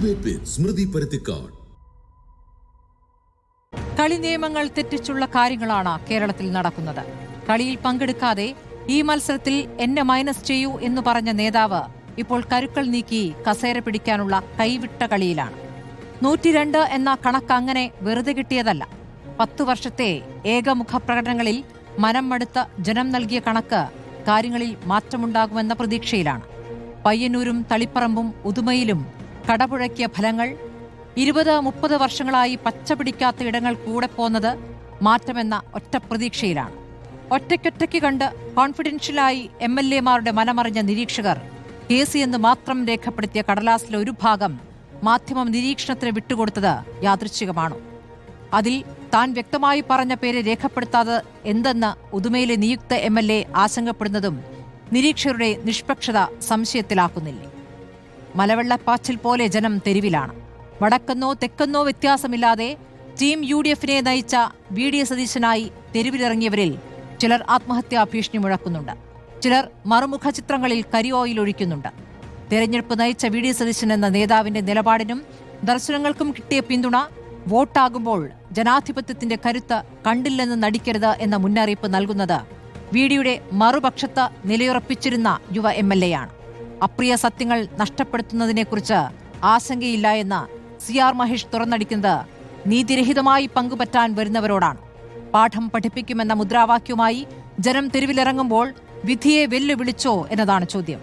Debate with Smriti Paruthikad. കളി നിയമങ്ങൾ തെറ്റിച്ചുള്ള കാര്യങ്ങളാണ് കേരളത്തിൽ നടക്കുന്നത്. കളിയിൽ പങ്കെടുക്കാതെ ഈ മത്സരത്തിൽ എന്നെ മൈനസ് ചെയ്യൂ എന്ന് പറഞ്ഞ നേതാവ് ഇപ്പോൾ കരുക്കൾ നീക്കി കസേര പിടിക്കാനുള്ള കൈവിട്ട കളിയിലാണ്. 102 എന്ന കണക്ക് അങ്ങനെ വെറുതെ കിട്ടിയതല്ല. 10 വർഷത്തെ ഏകമുഖ പ്രകടനങ്ങളിൽ മനം മടുത്ത ജനം നൽകിയ കണക്ക് കാര്യങ്ങളിൽ മാറ്റമുണ്ടാകുമെന്ന പ്രതീക്ഷയിലാണ്. പയ്യന്നൂരും തളിപ്പറമ്പും ഉദുമയിലും കടപുഴക്കിയ ഫലങ്ങൾ 20-30 വർഷങ്ങളായി പച്ച പിടിക്കാത്ത ഇടങ്ങൾ കൂടെ പോന്നത് മാറ്റമെന്ന ഒറ്റ പ്രതീക്ഷയിലാണ്. ഒറ്റയ്ക്കൊറ്റയ്ക്ക് കണ്ട് കോൺഫിഡൻഷ്യലായി MLA-മാരുടെ മനമറിഞ്ഞ നിരീക്ഷകർ കേസി എന്ന് മാത്രം രേഖപ്പെടുത്തിയ കടലാസിലെ ഒരു ഭാഗം മാധ്യമം നിരീക്ഷണത്തിന് വിട്ടുകൊടുത്തത് യാദൃച്ഛികമാണോ? അതിൽ താൻ വ്യക്തമായി പറഞ്ഞ പേര് രേഖപ്പെടുത്താതെ എന്തെന്ന് ഉദുമയിലെ നിയുക്ത MLA ആശങ്കപ്പെടുന്നതും നിരീക്ഷകരുടെ നിഷ്പക്ഷത സംശയത്തിലാക്കുന്നില്ലേ? മലവെള്ളപ്പാച്ചിൽ പോലെ ജനം തെരുവിലാണ്. വടക്കെന്നോ തെക്കെന്നോ വ്യത്യാസമില്ലാതെ ടീം UDF-നെ നയിച്ച VD സതീശനായി തെരുവിലിറങ്ങിയവരിൽ ചിലർ ആത്മഹത്യാ ഭീഷണി മുഴക്കുന്നുണ്ട്. ചിലർ മറുമുഖ ചിത്രങ്ങളിൽ കരിയോയിൽ ഒഴിക്കുന്നുണ്ട്. തെരഞ്ഞെടുപ്പ് നയിച്ച VD സതീശൻ എന്ന നേതാവിന്റെ നിലപാടിനും ദർശനങ്ങൾക്കും കിട്ടിയ പിന്തുണ വോട്ടാകുമ്പോൾ ജനാധിപത്യത്തിന്റെ കരുത്ത് കണ്ടില്ലെന്ന് നടിക്കരുത് എന്ന മുന്നറിയിപ്പ് നൽകുന്നത് VD-യുടെ മറുപക്ഷത്ത് നിലയുറപ്പിച്ചിരുന്ന യുവ MLA-യാണ്. അപ്രിയ സത്യങ്ങൾ നഷ്ടപ്പെടുത്തുന്നതിനെക്കുറിച്ച് ആശങ്കയില്ല എന്ന് CR മഹേഷ് തുറന്നടിക്കുന്നത് നീതിരഹിതമായി പങ്കുപറ്റാൻ വരുന്നവരോടാണ്. പാഠം പഠിപ്പിക്കുമെന്ന മുദ്രാവാക്യവുമായി ജനം തെരുവിലിറങ്ങുമ്പോൾ വിധിയെ വെല്ലുവിളിച്ചോ എന്നതാണ് ചോദ്യം.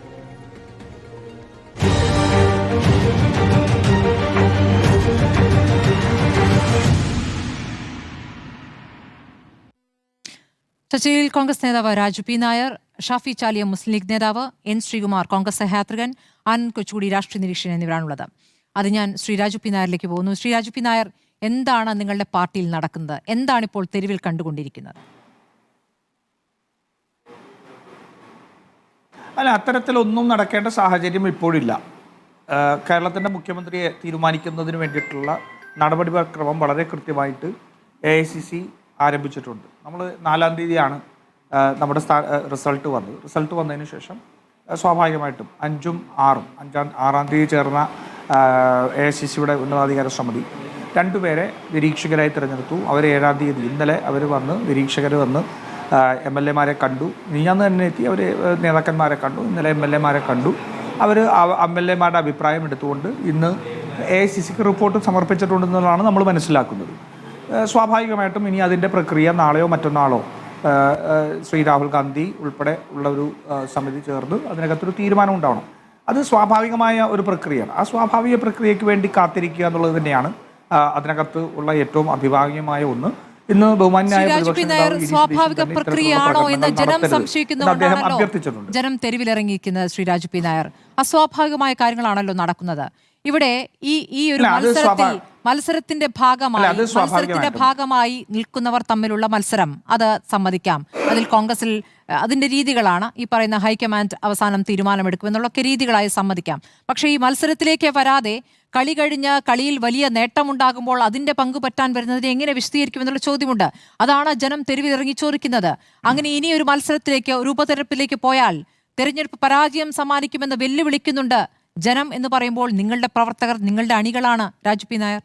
ചർച്ചയിൽ കോൺഗ്രസ് നേതാവ് രാജു പി നായർ, ഷാഫി ചാലിയ മുസ്ലിം ലീഗ് നേതാവ്, N ശ്രീകുമാർ കോൺഗ്രസ് സഹയാത്രികൻ, ആനന്ദ് കൊച്ചുകൂടി രാഷ്ട്രീയ നിരീക്ഷകൻ എന്നിവരാണുള്ളത്. അത് ഞാൻ ശ്രീ രാജു പി നായരിലേക്ക് പോകുന്നു. ശ്രീ രാജു പി നായർ, എന്താണ് നിങ്ങളുടെ പാർട്ടിയിൽ നടക്കുന്നത്? എന്താണ് ഇപ്പോൾ തെരുവിൽ കണ്ടുകൊണ്ടിരിക്കുന്നത്? അല്ല, അത്തരത്തിലൊന്നും നടക്കേണ്ട സാഹചര്യം ഇപ്പോഴില്ല. കേരളത്തിൻ്റെ മുഖ്യമന്ത്രിയെ തീരുമാനിക്കുന്നതിന് വേണ്ടിയിട്ടുള്ള നടപടിക്രമം വളരെ കൃത്യമായിട്ട് AICC ആരംഭിച്ചിട്ടുണ്ട്. നമ്മൾ 4-ാം തീയതിയാണ് നമ്മുടെ റിസൾട്ട് വന്നതിന് ശേഷം സ്വാഭാവികമായിട്ടും 5-ഉം 6-ഉം 6-ാം തീയതി ചേർന്ന AICC-യുടെ ഉന്നതാധികാര സമിതി 2 പേരെ നിരീക്ഷകരായി തിരഞ്ഞെടുത്തു. അവർ 7-ാം തീയതി ഇന്നലെ നിരീക്ഷകർ വന്ന് MLA-മാരെ കണ്ടു. മിനിഞ്ഞാന്ന് തന്നെ എത്തി അവർ നേതാക്കന്മാരെ കണ്ടു. ഇന്നലെ MLA-മാരെ കണ്ടു. അവർ MLA-മാരുടെ അഭിപ്രായം എടുത്തുകൊണ്ട് ഇന്ന് AICC-ക്ക് റിപ്പോർട്ട് സമർപ്പിച്ചിട്ടുണ്ടെന്നുള്ളതാണ് നമ്മൾ മനസ്സിലാക്കുന്നത്. സ്വാഭാവികമായിട്ടും ഇനി അതിൻ്റെ പ്രക്രിയ നാളെയോ മറ്റന്നാളോ ശ്രീ രാഹുൽ ഗാന്ധി ഉൾപ്പെടെ ഉള്ള ഒരു സമിതി ചേർന്ന് അതിനകത്തൊരു തീരുമാനം ഉണ്ടാവണം. അത് സ്വാഭാവികമായ ഒരു പ്രക്രിയയാണ്. ആ സ്വാഭാവിക പ്രക്രിയയ്ക്ക് വേണ്ടി കാത്തിരിക്കുക എന്നുള്ളത് തന്നെയാണ് അതിനകത്ത് ഉള്ള ഏറ്റവും അഭിഭാഗ്യമായ ഒന്ന്. ഇന്ന് ബഹുമാന്യായ സ്വാഭാവിക പ്രക്രിയയാണോ എന്ന് ജനം സംശയിക്കുന്നുണ്ടാണല്ലോ ജനം തെരുവിലിറങ്ങിയിരിക്കുന്നത്. ശ്രീ രാജു പി നായർ, അസ്വാഭാവികമായ കാര്യങ്ങളാണല്ലോ നടക്കുന്നത് ഇവിടെ. ഈ ഒരു മത്സരത്തിന്റെ ഭാഗമായി നിൽക്കുന്നവർ തമ്മിലുള്ള മത്സരം, അത് സമ്മതിക്കാം. അതിൽ കോൺഗ്രസിൽ അതിന്റെ രീതികളാണ് ഈ പറയുന്ന ഹൈക്കമാൻഡ് അവസാനം തീരുമാനമെടുക്കുമെന്നുള്ളൊക്കെ രീതികളായി സമ്മതിക്കാം. പക്ഷേ ഈ മത്സരത്തിലേക്ക് വരാതെ കളി കഴിഞ്ഞ് കളിയിൽ വലിയ നേട്ടമുണ്ടാകുമ്പോൾ അതിന്റെ പങ്ക് പറ്റാൻ വരുന്നതിനെ എങ്ങനെ വിശദീകരിക്കുമെന്നുള്ള ചോദ്യമുണ്ട്. അതാണ് ജനം തെരുവിലിറങ്ങി ചോദിക്കുന്നത്. അങ്ങനെ ഇനി ഒരു മത്സരത്തിലേക്ക്, ഒരു ഉപതെരഞ്ഞെടുപ്പിലേക്ക് പോയാൽ തെരഞ്ഞെടുപ്പ് പരാജയം സമ്മാനിക്കുമെന്ന് വെല്ലുവിളിക്കുന്നുണ്ട് ജനം എന്ന് പറയുമ്പോൾ നിങ്ങളുടെ പ്രവർത്തകർ, നിങ്ങളുടെ അണികളാണ് രാജു പി നായർ.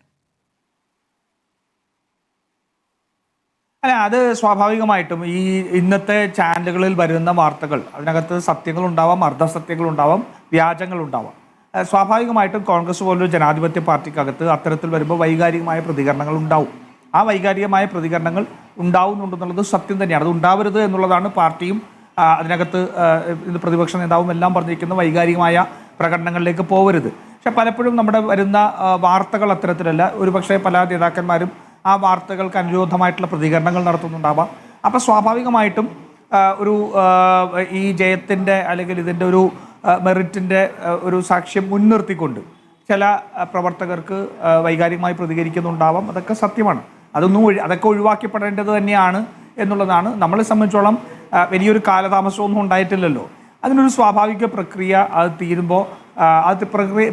അല്ല, അത് സ്വാഭാവികമായിട്ടും ഈ ഇന്നത്തെ ചാനലുകളിൽ വരുന്ന വാർത്തകൾ, അതിനകത്ത് സത്യങ്ങളുണ്ടാവാം, അർദ്ധസത്യങ്ങളുണ്ടാവാം, വ്യാജങ്ങളുണ്ടാവാം. സ്വാഭാവികമായിട്ടും കോൺഗ്രസ് പോലൊരു ജനാധിപത്യ പാർട്ടിക്കകത്ത് അത്തരത്തിൽ വരുമ്പോൾ വൈകാരികമായ പ്രതികരണങ്ങൾ ഉണ്ടാവും. ആ വൈകാരികമായ പ്രതികരണങ്ങൾ ഉണ്ടാവുന്നുണ്ടെന്നുള്ളത് സത്യം തന്നെയാണ്. അത് ഉണ്ടാവരുത് എന്നുള്ളതാണ് പാർട്ടിയും അതിനകത്ത് പ്രതിപക്ഷ നേതാവും എല്ലാം പറഞ്ഞിരിക്കുന്ന വൈകാരികമായ പ്രകടനങ്ങളിലേക്ക് പോകരുത്. പക്ഷെ പലപ്പോഴും നമ്മുടെ വരുന്ന വാർത്തകൾ അത്തരത്തിലല്ല. ഒരുപക്ഷെ പല നേതാക്കന്മാരും ആ വാർത്തകൾക്ക് അനുരോധമായിട്ടുള്ള പ്രതികരണങ്ങൾ നടത്തുന്നുണ്ടാവാം. അപ്പോൾ സ്വാഭാവികമായിട്ടും ഈ ജയത്തിൻ്റെ അല്ലെങ്കിൽ ഇതിൻ്റെ ഒരു മെറിറ്റിൻ്റെ ഒരു സാക്ഷ്യം മുൻനിർത്തിക്കൊണ്ട് ചില പ്രവർത്തകർക്ക് വൈകാരികമായി പ്രതികരിക്കുന്നുണ്ടാവാം. അതൊക്കെ സത്യമാണ്. അതൊക്കെ ഒഴിവാക്കപ്പെടേണ്ടത് തന്നെയാണ് എന്നുള്ളതാണ്. നമ്മളെ സംബന്ധിച്ചോളം വലിയൊരു കാലതാമസമൊന്നും ഉണ്ടായിട്ടില്ലല്ലോ. അതിനൊരു സ്വാഭാവിക പ്രക്രിയ അത് തീരുമ്പോൾ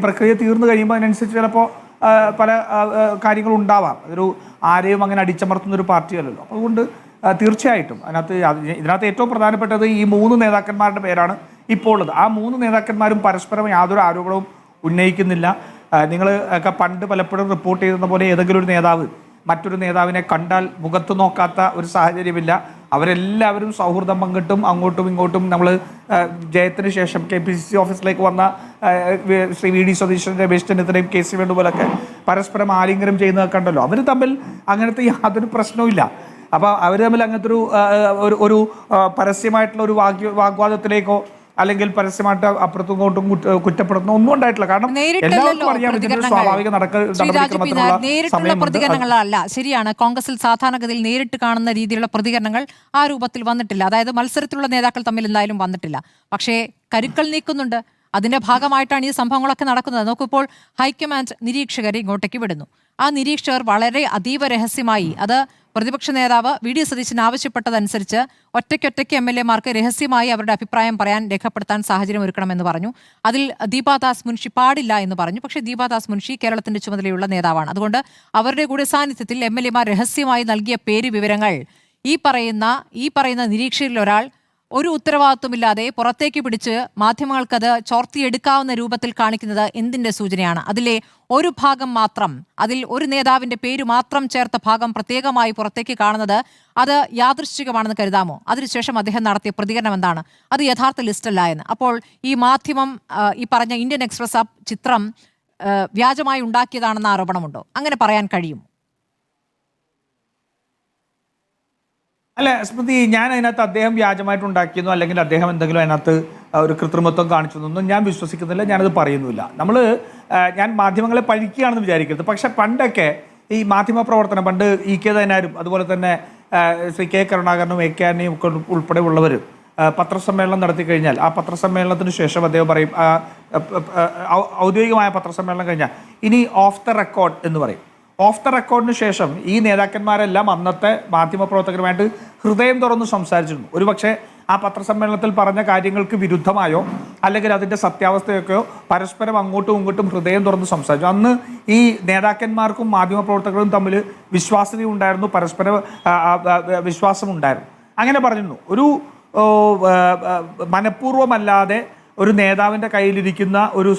പ്രക്രിയ തീർന്നു കഴിയുമ്പോൾ അതിനനുസരിച്ച് ചിലപ്പോൾ പല കാര്യങ്ങളുണ്ടാവാം. അതൊരു ആരെയും അങ്ങനെ അടിച്ചമർത്തുന്നൊരു പാർട്ടിയല്ലല്ലോ. അതുകൊണ്ട് തീർച്ചയായിട്ടും ഇതിനകത്ത് ഏറ്റവും പ്രധാനപ്പെട്ടത് ഈ 3 നേതാക്കന്മാരുടെ പേരാണ് ഇപ്പോൾ ഉള്ളത്. ആ 3 നേതാക്കന്മാരും പരസ്പരം യാതൊരു ആരോപണവും ഉന്നയിക്കുന്നില്ല. നിങ്ങൾ ഒക്കെ പണ്ട് പലപ്പോഴും റിപ്പോർട്ട് ചെയ്തിരുന്ന പോലെ ഏതെങ്കിലും ഒരു നേതാവ് മറ്റൊരു നേതാവിനെ കണ്ടാൽ മുഖത്ത് നോക്കാത്ത ഒരു സാഹചര്യമില്ല. അവരെല്ലാവരും സൗഹൃദം പങ്കിട്ടും അങ്ങോട്ടും ഇങ്ങോട്ടും. നമ്മൾ ജയത്തിന് ശേഷം KPCC ഓഫീസിലേക്ക് വന്ന ശ്രീ VD സതീശൻ, രമേശ് ചെന്നിത്തലയും KC വേണുപോലൊക്കെ പരസ്പരം ആലിംഗനം ചെയ്യുന്നതൊക്കെ ഉണ്ടല്ലോ. അവർ തമ്മിൽ അങ്ങനത്തെ യാതൊരു പ്രശ്നവുമില്ല. അപ്പോൾ അവർ തമ്മിൽ അങ്ങനത്തെ ഒരു പരസ്യമായിട്ടുള്ള ഒരു വാഗ്വാദത്തിലേക്കോ അല്ലെങ്കിൽ പരസ്യമായിട്ട് അപ്പുറത്തും ഇങ്ങോട്ടും കുറ്റപ്പെടുത്തുന്ന ഒന്നും ഉണ്ടായിട്ടില്ല. കാരണം എല്ലാവർക്കും അറിയാം ഇതിന്റെ സ്വാഭാവിക നേരിട്ടുള്ള പ്രതികരണങ്ങളല്ല. ശരിയാണ്, കോൺഗ്രസിൽ സാധാരണഗതിയിൽ നേരിട്ട് കാണുന്ന രീതിയിലുള്ള പ്രതികരണങ്ങൾ ആ രൂപത്തിൽ വന്നിട്ടില്ല. അതായത് മത്സരത്തിലുള്ള നേതാക്കൾ തമ്മിൽ എന്തായാലും വന്നിട്ടില്ല. പക്ഷേ കരുക്കൾ നീക്കുന്നുണ്ട്. അതിന്റെ ഭാഗമായിട്ടാണ് ഈ സംഭവങ്ങളൊക്കെ നടക്കുന്നത്. നോക്കിപ്പോൾ ഹൈക്കമാൻഡ് നിരീക്ഷകരെ ഇങ്ങോട്ടേക്ക് വിടുന്നു. ആ നിരീക്ഷകർ വളരെ അതീവ രഹസ്യമായി, അത് പ്രതിപക്ഷ നേതാവ് VD സതീശൻ ആവശ്യപ്പെട്ടതനുസരിച്ച് ഒറ്റയ്ക്കൊറ്റയ്ക്ക് MLA-മാർക്ക് രഹസ്യമായി അവരുടെ അഭിപ്രായം പറയാൻ രേഖപ്പെടുത്താൻ സാഹചര്യം ഒരുക്കണമെന്ന് പറഞ്ഞു. അതിൽ ദീപാദാസ് മുൻഷി പാടില്ല എന്ന് പറഞ്ഞു. പക്ഷേ ദീപാദാസ് മുൻഷി കേരളത്തിന്റെ ചുമതലയുള്ള നേതാവാണ്. അതുകൊണ്ട് അവരുടെ കൂടെ സാന്നിധ്യത്തിൽ MLA-മാർ രഹസ്യമായി നൽകിയ പേര് വിവരങ്ങൾ ഈ പറയുന്ന നിരീക്ഷകരിൽ ഒരാൾ ഒരു ഉത്തരവാദിത്വമില്ലാതെ പുറത്തേക്ക് പിടിച്ച് മാധ്യമങ്ങൾക്കത് ചോർത്തിയെടുക്കാവുന്ന രൂപത്തിൽ കാണിക്കുന്നത് എന്തിന്റെ സൂചനയാണ്? അതിലെ ഒരു ഭാഗം മാത്രം, അതിൽ ഒരു നേതാവിന്റെ പേര് മാത്രം ചേർത്ത ഭാഗം പ്രത്യേകമായി പുറത്തേക്ക് കാണുന്നത് അത് യാദൃശ്ചികമാണെന്ന് കരുതാമോ? അതിനുശേഷം അദ്ദേഹം നടത്തിയ പ്രതികരണം എന്താണ്? അത് യഥാർത്ഥ ലിസ്റ്റല്ല എന്ന്. അപ്പോൾ ഈ മാധ്യമം ഈ പറഞ്ഞ ഇന്ത്യൻ എക്സ്പ്രസ് ചിത്രം വ്യാജമായി ഉണ്ടാക്കിയതാണെന്ന ആരോപണമുണ്ടോ? അങ്ങനെ പറയാൻ കഴിയും? അല്ല സ്മൃതി, ഞാൻ അതിനകത്ത് അദ്ദേഹം വ്യാജമായിട്ട് ഉണ്ടാക്കിയെന്നോ അല്ലെങ്കിൽ അദ്ദേഹം എന്തെങ്കിലും അതിനകത്ത് ഒരു കൃത്രിമത്വം കാണിച്ചതൊന്നും ഞാൻ വിശ്വസിക്കുന്നില്ല. ഞാനത് പറയുന്നില്ല. ഞാൻ മാധ്യമങ്ങളെ പഴിക്കുകയാണെന്ന് വിചാരിക്കരുത്. പക്ഷെ പണ്ടൊക്കെ ഈ മാധ്യമ പ്രവർത്തനം, പണ്ട് EK ദയനാരും അതുപോലെ തന്നെ ശ്രീ K കരുണാകരനും AK ആന്റണിയും ഒക്കെ ഉൾപ്പെടെ ഉള്ളവർ പത്രസമ്മേളനം നടത്തി കഴിഞ്ഞാൽ ആ പത്രസമ്മേളനത്തിന് ശേഷം അദ്ദേഹം പറയും, ഔദ്യോഗികമായ പത്രസമ്മേളനം കഴിഞ്ഞാൽ ഇനി ഓഫ് ദ റെക്കോർഡ് എന്ന് പറയും. ഓഫ് ദ റെക്കോർഡിന് ശേഷം ഈ നേതാക്കന്മാരെല്ലാം അന്നത്തെ മാധ്യമപ്രവർത്തകരുമായിട്ട് ഹൃദയം തുറന്ന് സംസാരിച്ചിരുന്നു. ഒരുപക്ഷെ ആ പത്രസമ്മേളനത്തിൽ പറഞ്ഞ കാര്യങ്ങൾക്ക് വിരുദ്ധമായോ അല്ലെങ്കിൽ അതിൻ്റെ സത്യാവസ്ഥയൊക്കെയോ പരസ്പരം അങ്ങോട്ടും ഇങ്ങോട്ടും ഹൃദയം തുറന്ന് സംസാരിച്ചു. അന്ന് ഈ നേതാക്കന്മാർക്കും മാധ്യമപ്രവർത്തകരും തമ്മിൽ വിശ്വാസ്യത ഉണ്ടായിരുന്നു, പരസ്പര വിശ്വാസമുണ്ടായിരുന്നു. അങ്ങനെ പറഞ്ഞിരുന്നു. ഒരു മനഃപൂർവ്വമല്ലാതെ ഒരു നേതാവിന്റെ കയ്യിലിരിക്കുന്ന ഒരു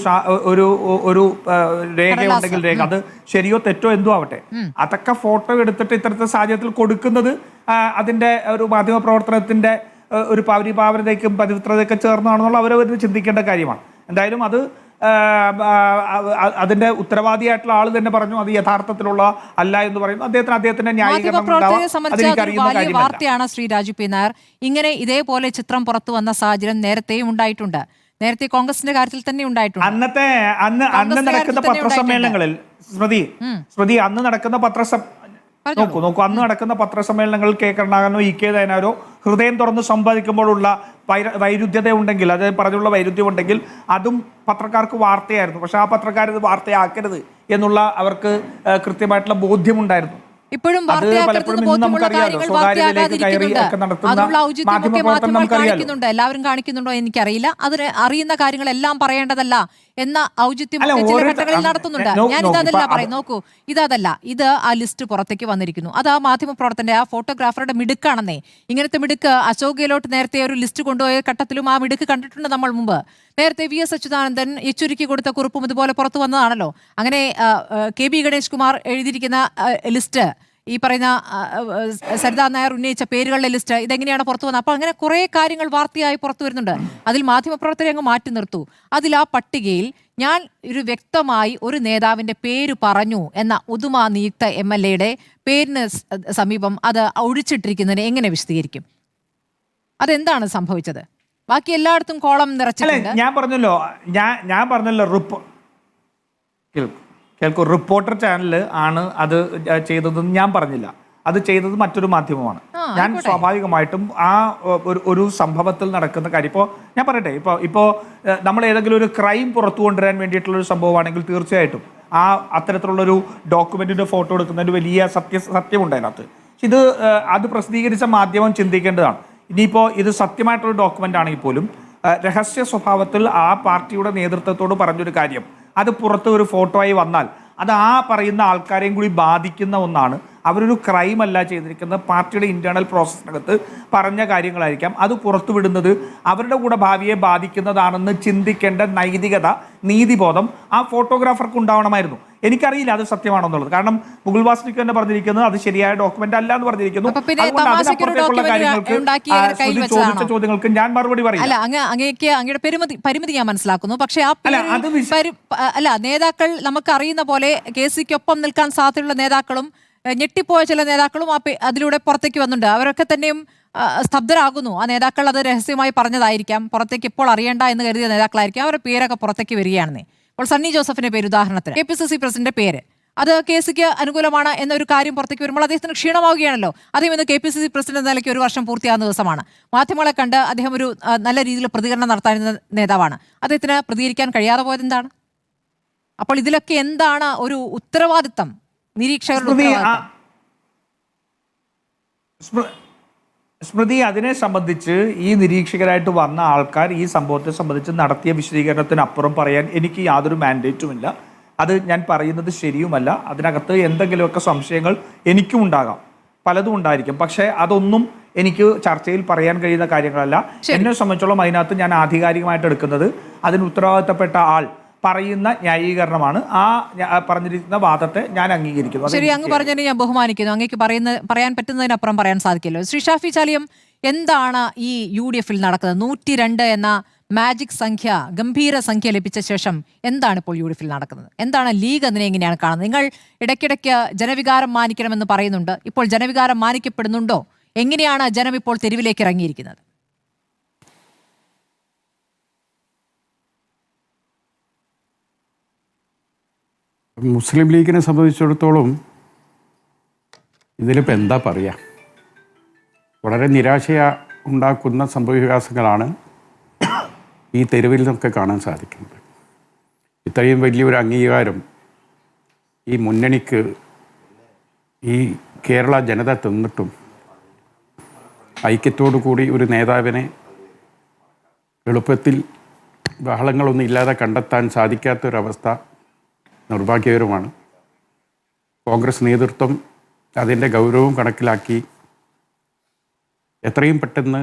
രേഖയുണ്ടെങ്കിൽ രേഖ, അത് ശരിയോ തെറ്റോ എന്തോ ആവട്ടെ, അതൊക്കെ ഫോട്ടോ എടുത്തിട്ട് ഇത്തരത്തെ സാഹചര്യത്തിൽ കൊടുക്കുന്നത് അതിന്റെ ഒരു മാധ്യമ പ്രവർത്തനത്തിന്റെ ഒരു പരിഭാവനതയ്ക്കും പവിത്രതയ്ക്കും ചേർന്നാണെന്നുള്ള അവരവർ ചിന്തിക്കേണ്ട കാര്യമാണ്. എന്തായാലും അത് അതിന്റെ ഉത്തരവാദിയായിട്ടുള്ള ആള് തന്നെ പറഞ്ഞു അത് യഥാർത്ഥത്തിലുള്ള അല്ല എന്ന് പറയുന്നു. അദ്ദേഹത്തിന്റെ വാർത്തയാണ് ശ്രീ രാജു P. നായർ. ഇങ്ങനെ ഇതേപോലെ ചിത്രം പുറത്തു വന്ന സാഹചര്യം നേരത്തെയും ഉണ്ടായിട്ടുണ്ട്. നേരത്തെ കോൺഗ്രസിന്റെ കാര്യത്തിൽ തന്നെ ഉണ്ടായിട്ടുണ്ട്. അന്ന് നടക്കുന്ന പത്രസമ്മേളനങ്ങളിൽ സ്മൃതി അന്ന് നടക്കുന്ന അന്ന് നടക്കുന്ന പത്രസമ്മേളനങ്ങളിൽ K കരുണാകരനോ EK ദയനാരോ ഹൃദയം തുറന്ന് സംവാദിക്കുമ്പോഴുള്ള വൈരുദ്ധ്യത ഉണ്ടെങ്കിൽ, അത് പറഞ്ഞുള്ള വൈരുദ്ധ്യം ഉണ്ടെങ്കിൽ അതും പത്രക്കാർക്ക് വാർത്തയായിരുന്നു. പക്ഷെ ആ പത്രക്കാർ ഇത് വാർത്തയാക്കരുത് എന്നുള്ള അവർക്ക് കൃത്യമായിട്ടുള്ള ബോധ്യമുണ്ടായിരുന്നു. ഇപ്പോഴും കാണിക്കുന്നുണ്ട്. എല്ലാവരും കാണിക്കുന്നുണ്ടോ എനിക്കറിയില്ല. അതിന് അറിയുന്ന കാര്യങ്ങളെല്ലാം പറയേണ്ടതല്ല എന്ന ഔചിത്യം ചില ഘട്ടങ്ങളിൽ നടത്തുന്നുണ്ട്. ഞാൻ ഇതല്ല പറയും. നോക്കൂ, ഇത് ആ ലിസ്റ്റ് പുറത്തേക്ക് വന്നിരിക്കുന്നു. അത് ആ മാധ്യമപ്രവർത്തകന്റെ, ആ ഫോട്ടോഗ്രാഫറുടെ മിടുക്കാണെന്നേ. ഇങ്ങനത്തെ മിടുക്ക് അശോക് ഗെഹ്ലോട്ട് നേരത്തെ ഒരു ലിസ്റ്റ് കൊണ്ടുപോയ ഘട്ടത്തിലും ആ മിടുക്ക് കണ്ടിട്ടുണ്ട് നമ്മൾ മുമ്പ്. നേരത്തെ VS അച്യുതാനന്ദൻ യെച്ചൂരിക്ക് കൊടുത്ത കുറിപ്പും ഇതുപോലെ പുറത്തു വന്നതാണല്ലോ. അങ്ങനെ KB ഗണേഷ് കുമാർ എഴുതിയിരിക്കുന്ന ലിസ്റ്റ്, ഈ പറയുന്ന സരിതാ നായർ ഉന്നയിച്ച പേരുകളുടെ ലിസ്റ്റ്, ഇതെങ്ങനെയാണ് പുറത്തു വന്നത്? അപ്പോൾ അങ്ങനെ കുറേ കാര്യങ്ങൾ വാർത്തയായി പുറത്തു വരുന്നുണ്ട്. അതിൽ മാധ്യമപ്രവർത്തകരെ അങ്ങ് മാറ്റി നിർത്തൂ. അതിൽ ആ പട്ടികയിൽ ഞാൻ വ്യക്തമായി ഒരു നേതാവിന്റെ പേര് പറഞ്ഞു എന്ന ഉദുമ നിയുക്ത MLA-യുടെ പേരിന് സമീപം അത് ഒഴിച്ചിട്ടിരിക്കുന്നതിന് എങ്ങനെ വിശദീകരിക്കും? അതെന്താണ് സംഭവിച്ചത്? ബാക്കി എല്ലായിടത്തും കോളം നിറച്ചിട്ടുണ്ട്. ഞാൻ പറഞ്ഞല്ലോ കേൾക്കൂ, റിപ്പോർട്ടർ ചാനൽ ആണ് അത് ചെയ്തതെന്ന് ഞാൻ പറഞ്ഞില്ല. അത് ചെയ്തത് മറ്റൊരു മാധ്യമമാണ്. ഞാൻ സ്വാഭാവികമായിട്ടും ആ ഒരു സംഭവത്തിൽ നടക്കുന്ന കാര്യം ഇപ്പോൾ ഞാൻ പറയട്ടെ, ഇപ്പോൾ നമ്മൾ ഏതെങ്കിലും ഒരു ക്രൈം പുറത്തു കൊണ്ടുവരാൻ വേണ്ടിയിട്ടുള്ളൊരു സംഭവമാണെങ്കിൽ തീർച്ചയായിട്ടും ആ അത്തരത്തിലുള്ളൊരു ഡോക്യുമെന്റിന്റെ ഫോട്ടോ എടുക്കുന്നതിന് വലിയ സത്യമുണ്ട് അതിനകത്ത്. ഇത് അത് പ്രസിദ്ധീകരിച്ച മാധ്യമം ചിന്തിക്കേണ്ടതാണ്. ഇനിയിപ്പോൾ ഇത് സത്യമായിട്ടുള്ള ഡോക്യുമെന്റ് ആണെങ്കിൽ പോലും രഹസ്യ സ്വഭാവത്തിൽ ആ പാർട്ടിയുടെ നേതൃത്വത്തോട് പറഞ്ഞൊരു കാര്യം അത് പുറത്ത് ഒരു ഫോട്ടോ ആയി വന്നാൽ അത് ആ പറയുന്ന ആൾക്കാരെയും കൂടി ബാധിക്കുന്ന ഒന്നാണ്. അവരൊരു ക്രൈം അല്ല ചെയ്തിരിക്കുന്നത്, പാർട്ടിയുടെ ഇന്റേണൽ പ്രോസസ്സിനകത്ത് പറഞ്ഞ കാര്യങ്ങളായിരിക്കാം. അത് പുറത്തുവിടുന്നത് അവരുടെ കൂടെ ഭാവിയെ ബാധിക്കുന്നതാണെന്ന് ചിന്തിക്കേണ്ട നൈതികത, നീതിബോധം ആ ഫോട്ടോഗ്രാഫർക്ക് ഉണ്ടാവണമായിരുന്നു. എനിക്കറിയില്ല അത് സത്യമാണെന്നുള്ളത്. കാരണം മുകുൾ വാസ്നിക് തന്നെ പറഞ്ഞിരിക്കുന്നത് അത് ശരിയായ ഡോക്യുമെന്റ് അല്ല എന്ന് പറഞ്ഞിരിക്കുന്നു. ചോദിച്ച ചോദ്യങ്ങൾക്ക് ഞാൻ മറുപടി പറയും. അല്ല, അങ്ങയുടെ പരിമിതി ഞാൻ മനസ്സിലാക്കുന്നു. പക്ഷേ അല്ല, നേതാക്കൾ നമുക്കറിയുന്ന പോലെ KCക്കൊപ്പം നിൽക്കാൻ സാധ്യതയുള്ള നേതാക്കളും ഞെട്ടിപ്പോയ ചില നേതാക്കളും അതിലൂടെ പുറത്തേക്ക് വന്നിട്ടുണ്ട്. അവരൊക്കെ തന്നെയും സ്തബ്ധരാകുന്നു. ആ നേതാക്കൾ അത് രഹസ്യമായി പറഞ്ഞതായിരിക്കാം, പുറത്തേക്ക് ഇപ്പോൾ അറിയേണ്ട എന്ന് കരുതിയ നേതാക്കളായിരിക്കാം. അവരുടെ പേരൊക്കെ പുറത്തേക്ക് വരികയാണെന്നേ. ഇപ്പോൾ സണ്ണി ജോസഫിന്റെ പേര് ഉദാഹരണത്തിന്, KPCC പ്രസിഡന്റ് പേര്, അത് KCക്ക് അനുകൂലമാണ് എന്നൊരു കാര്യം പുറത്തേക്ക് വരുമ്പോൾ അദ്ദേഹത്തിന് ക്ഷീണമാവുകയാണല്ലോ. അദ്ദേഹം ഇന്ന് KPCC പ്രസിഡന്റ് എന്ന നിലയ്ക്ക് 1 വർഷം പൂർത്തിയാകുന്ന ദിവസമാണ്. മാധ്യമങ്ങളെ കണ്ട് അദ്ദേഹം ഒരു നല്ല രീതിയിൽ പ്രതികരണം നടത്താൻ നേതാവാണ്. അദ്ദേഹത്തിന് പ്രതികരിക്കാൻ കഴിയാതെ പോയത് എന്താണ്? അപ്പോൾ ഇതിലൊക്കെ എന്താണ് ഒരു ഉത്തരവാദിത്തം, നിരീക്ഷകരുടെ സ്മൃതി? അതിനെ സംബന്ധിച്ച് ഈ നിരീക്ഷകരായിട്ട് വന്ന ആൾക്കാർ ഈ സംഭവത്തെ സംബന്ധിച്ച് നടത്തിയ വിശദീകരണത്തിനപ്പുറം പറയാൻ എനിക്ക് യാതൊരു മാൻഡേറ്റുമില്ല. അത് ഞാൻ പറയുന്നത് ശരിയുമല്ല. അതിനകത്ത് എന്തെങ്കിലുമൊക്കെ സംശയങ്ങൾ എനിക്കും ഉണ്ടാകാം, പലതും ഉണ്ടായിരിക്കും. പക്ഷേ അതൊന്നും എനിക്ക് ചർച്ചയിൽ പറയാൻ കഴിയുന്ന കാര്യങ്ങളല്ല. എന്നെ സംബന്ധിച്ചോളം അതിനകത്ത് ഞാൻ ആധികാരികമായിട്ട് എടുക്കുന്നത് അതിന് ഉത്തരവാദിത്തപ്പെട്ട ആൾ പറയുന്ന ന്യായീകരണമാണ്. ആ പറഞ്ഞിരിക്കുന്ന വാദത്തെ ഞാൻ അംഗീകരിക്കുന്നു. ശരി, അങ്ങ് പറഞ്ഞതിന് ഞാൻ ബഹുമാനിക്കുന്നു. അങ്ങേക്ക് പറയാൻ പറ്റുന്നതിനപ്പുറം പറയാൻ സാധിക്കില്ലോ. ശ്രീ ഷാഫി ചാലിയം, എന്താണ് ഈ UDFൽ നടക്കുന്നത്? 102 എന്ന മാജിക് സംഖ്യ, ഗംഭീര സംഖ്യ ലഭിച്ച ശേഷം എന്താണ് ഇപ്പോൾ UDFൽ നടക്കുന്നത്? എന്താണ് ലീഗ് അതിനെ എങ്ങനെയാണ് കാണുന്നത്? നിങ്ങൾ ഇടയ്ക്കിടയ്ക്ക് ജനവികാരം മാനിക്കണമെന്ന് പറയുന്നുണ്ട്. ഇപ്പോൾ ജനവികാരം മാനിക്കപ്പെടുന്നുണ്ടോ? എങ്ങനെയാണ് ജനം ഇപ്പോൾ തെരുവിലേക്ക് ഇറങ്ങിയിരിക്കുന്നത്? മുസ്ലിം ലീഗിനെ സംബന്ധിച്ചിടത്തോളം ഇതിലിപ്പോൾ എന്താ പറയുക, വളരെ നിരാശ ഉണ്ടാക്കുന്ന സംഭവവികാസങ്ങളാണ് ഈ തെരുവിൽ നിന്നൊക്കെ കാണാൻ സാധിക്കുന്നത്. ഇത്രയും വലിയൊരു അംഗീകാരം ഈ മുന്നണിക്ക് ഈ കേരള ജനത തന്നിട്ടും ഐക്യത്തോടു കൂടി ഒരു നേതാവിനെ എളുപ്പത്തിൽ ബഹളങ്ങളൊന്നും ഇല്ലാതെ കണ്ടെത്താൻ സാധിക്കാത്തൊരവസ്ഥ നിർഭാഗ്യകരമാണ്. കോൺഗ്രസ് നേതൃത്വം അതിൻ്റെ ഗൗരവം കണക്കിലാക്കി എത്രയും പെട്ടെന്ന്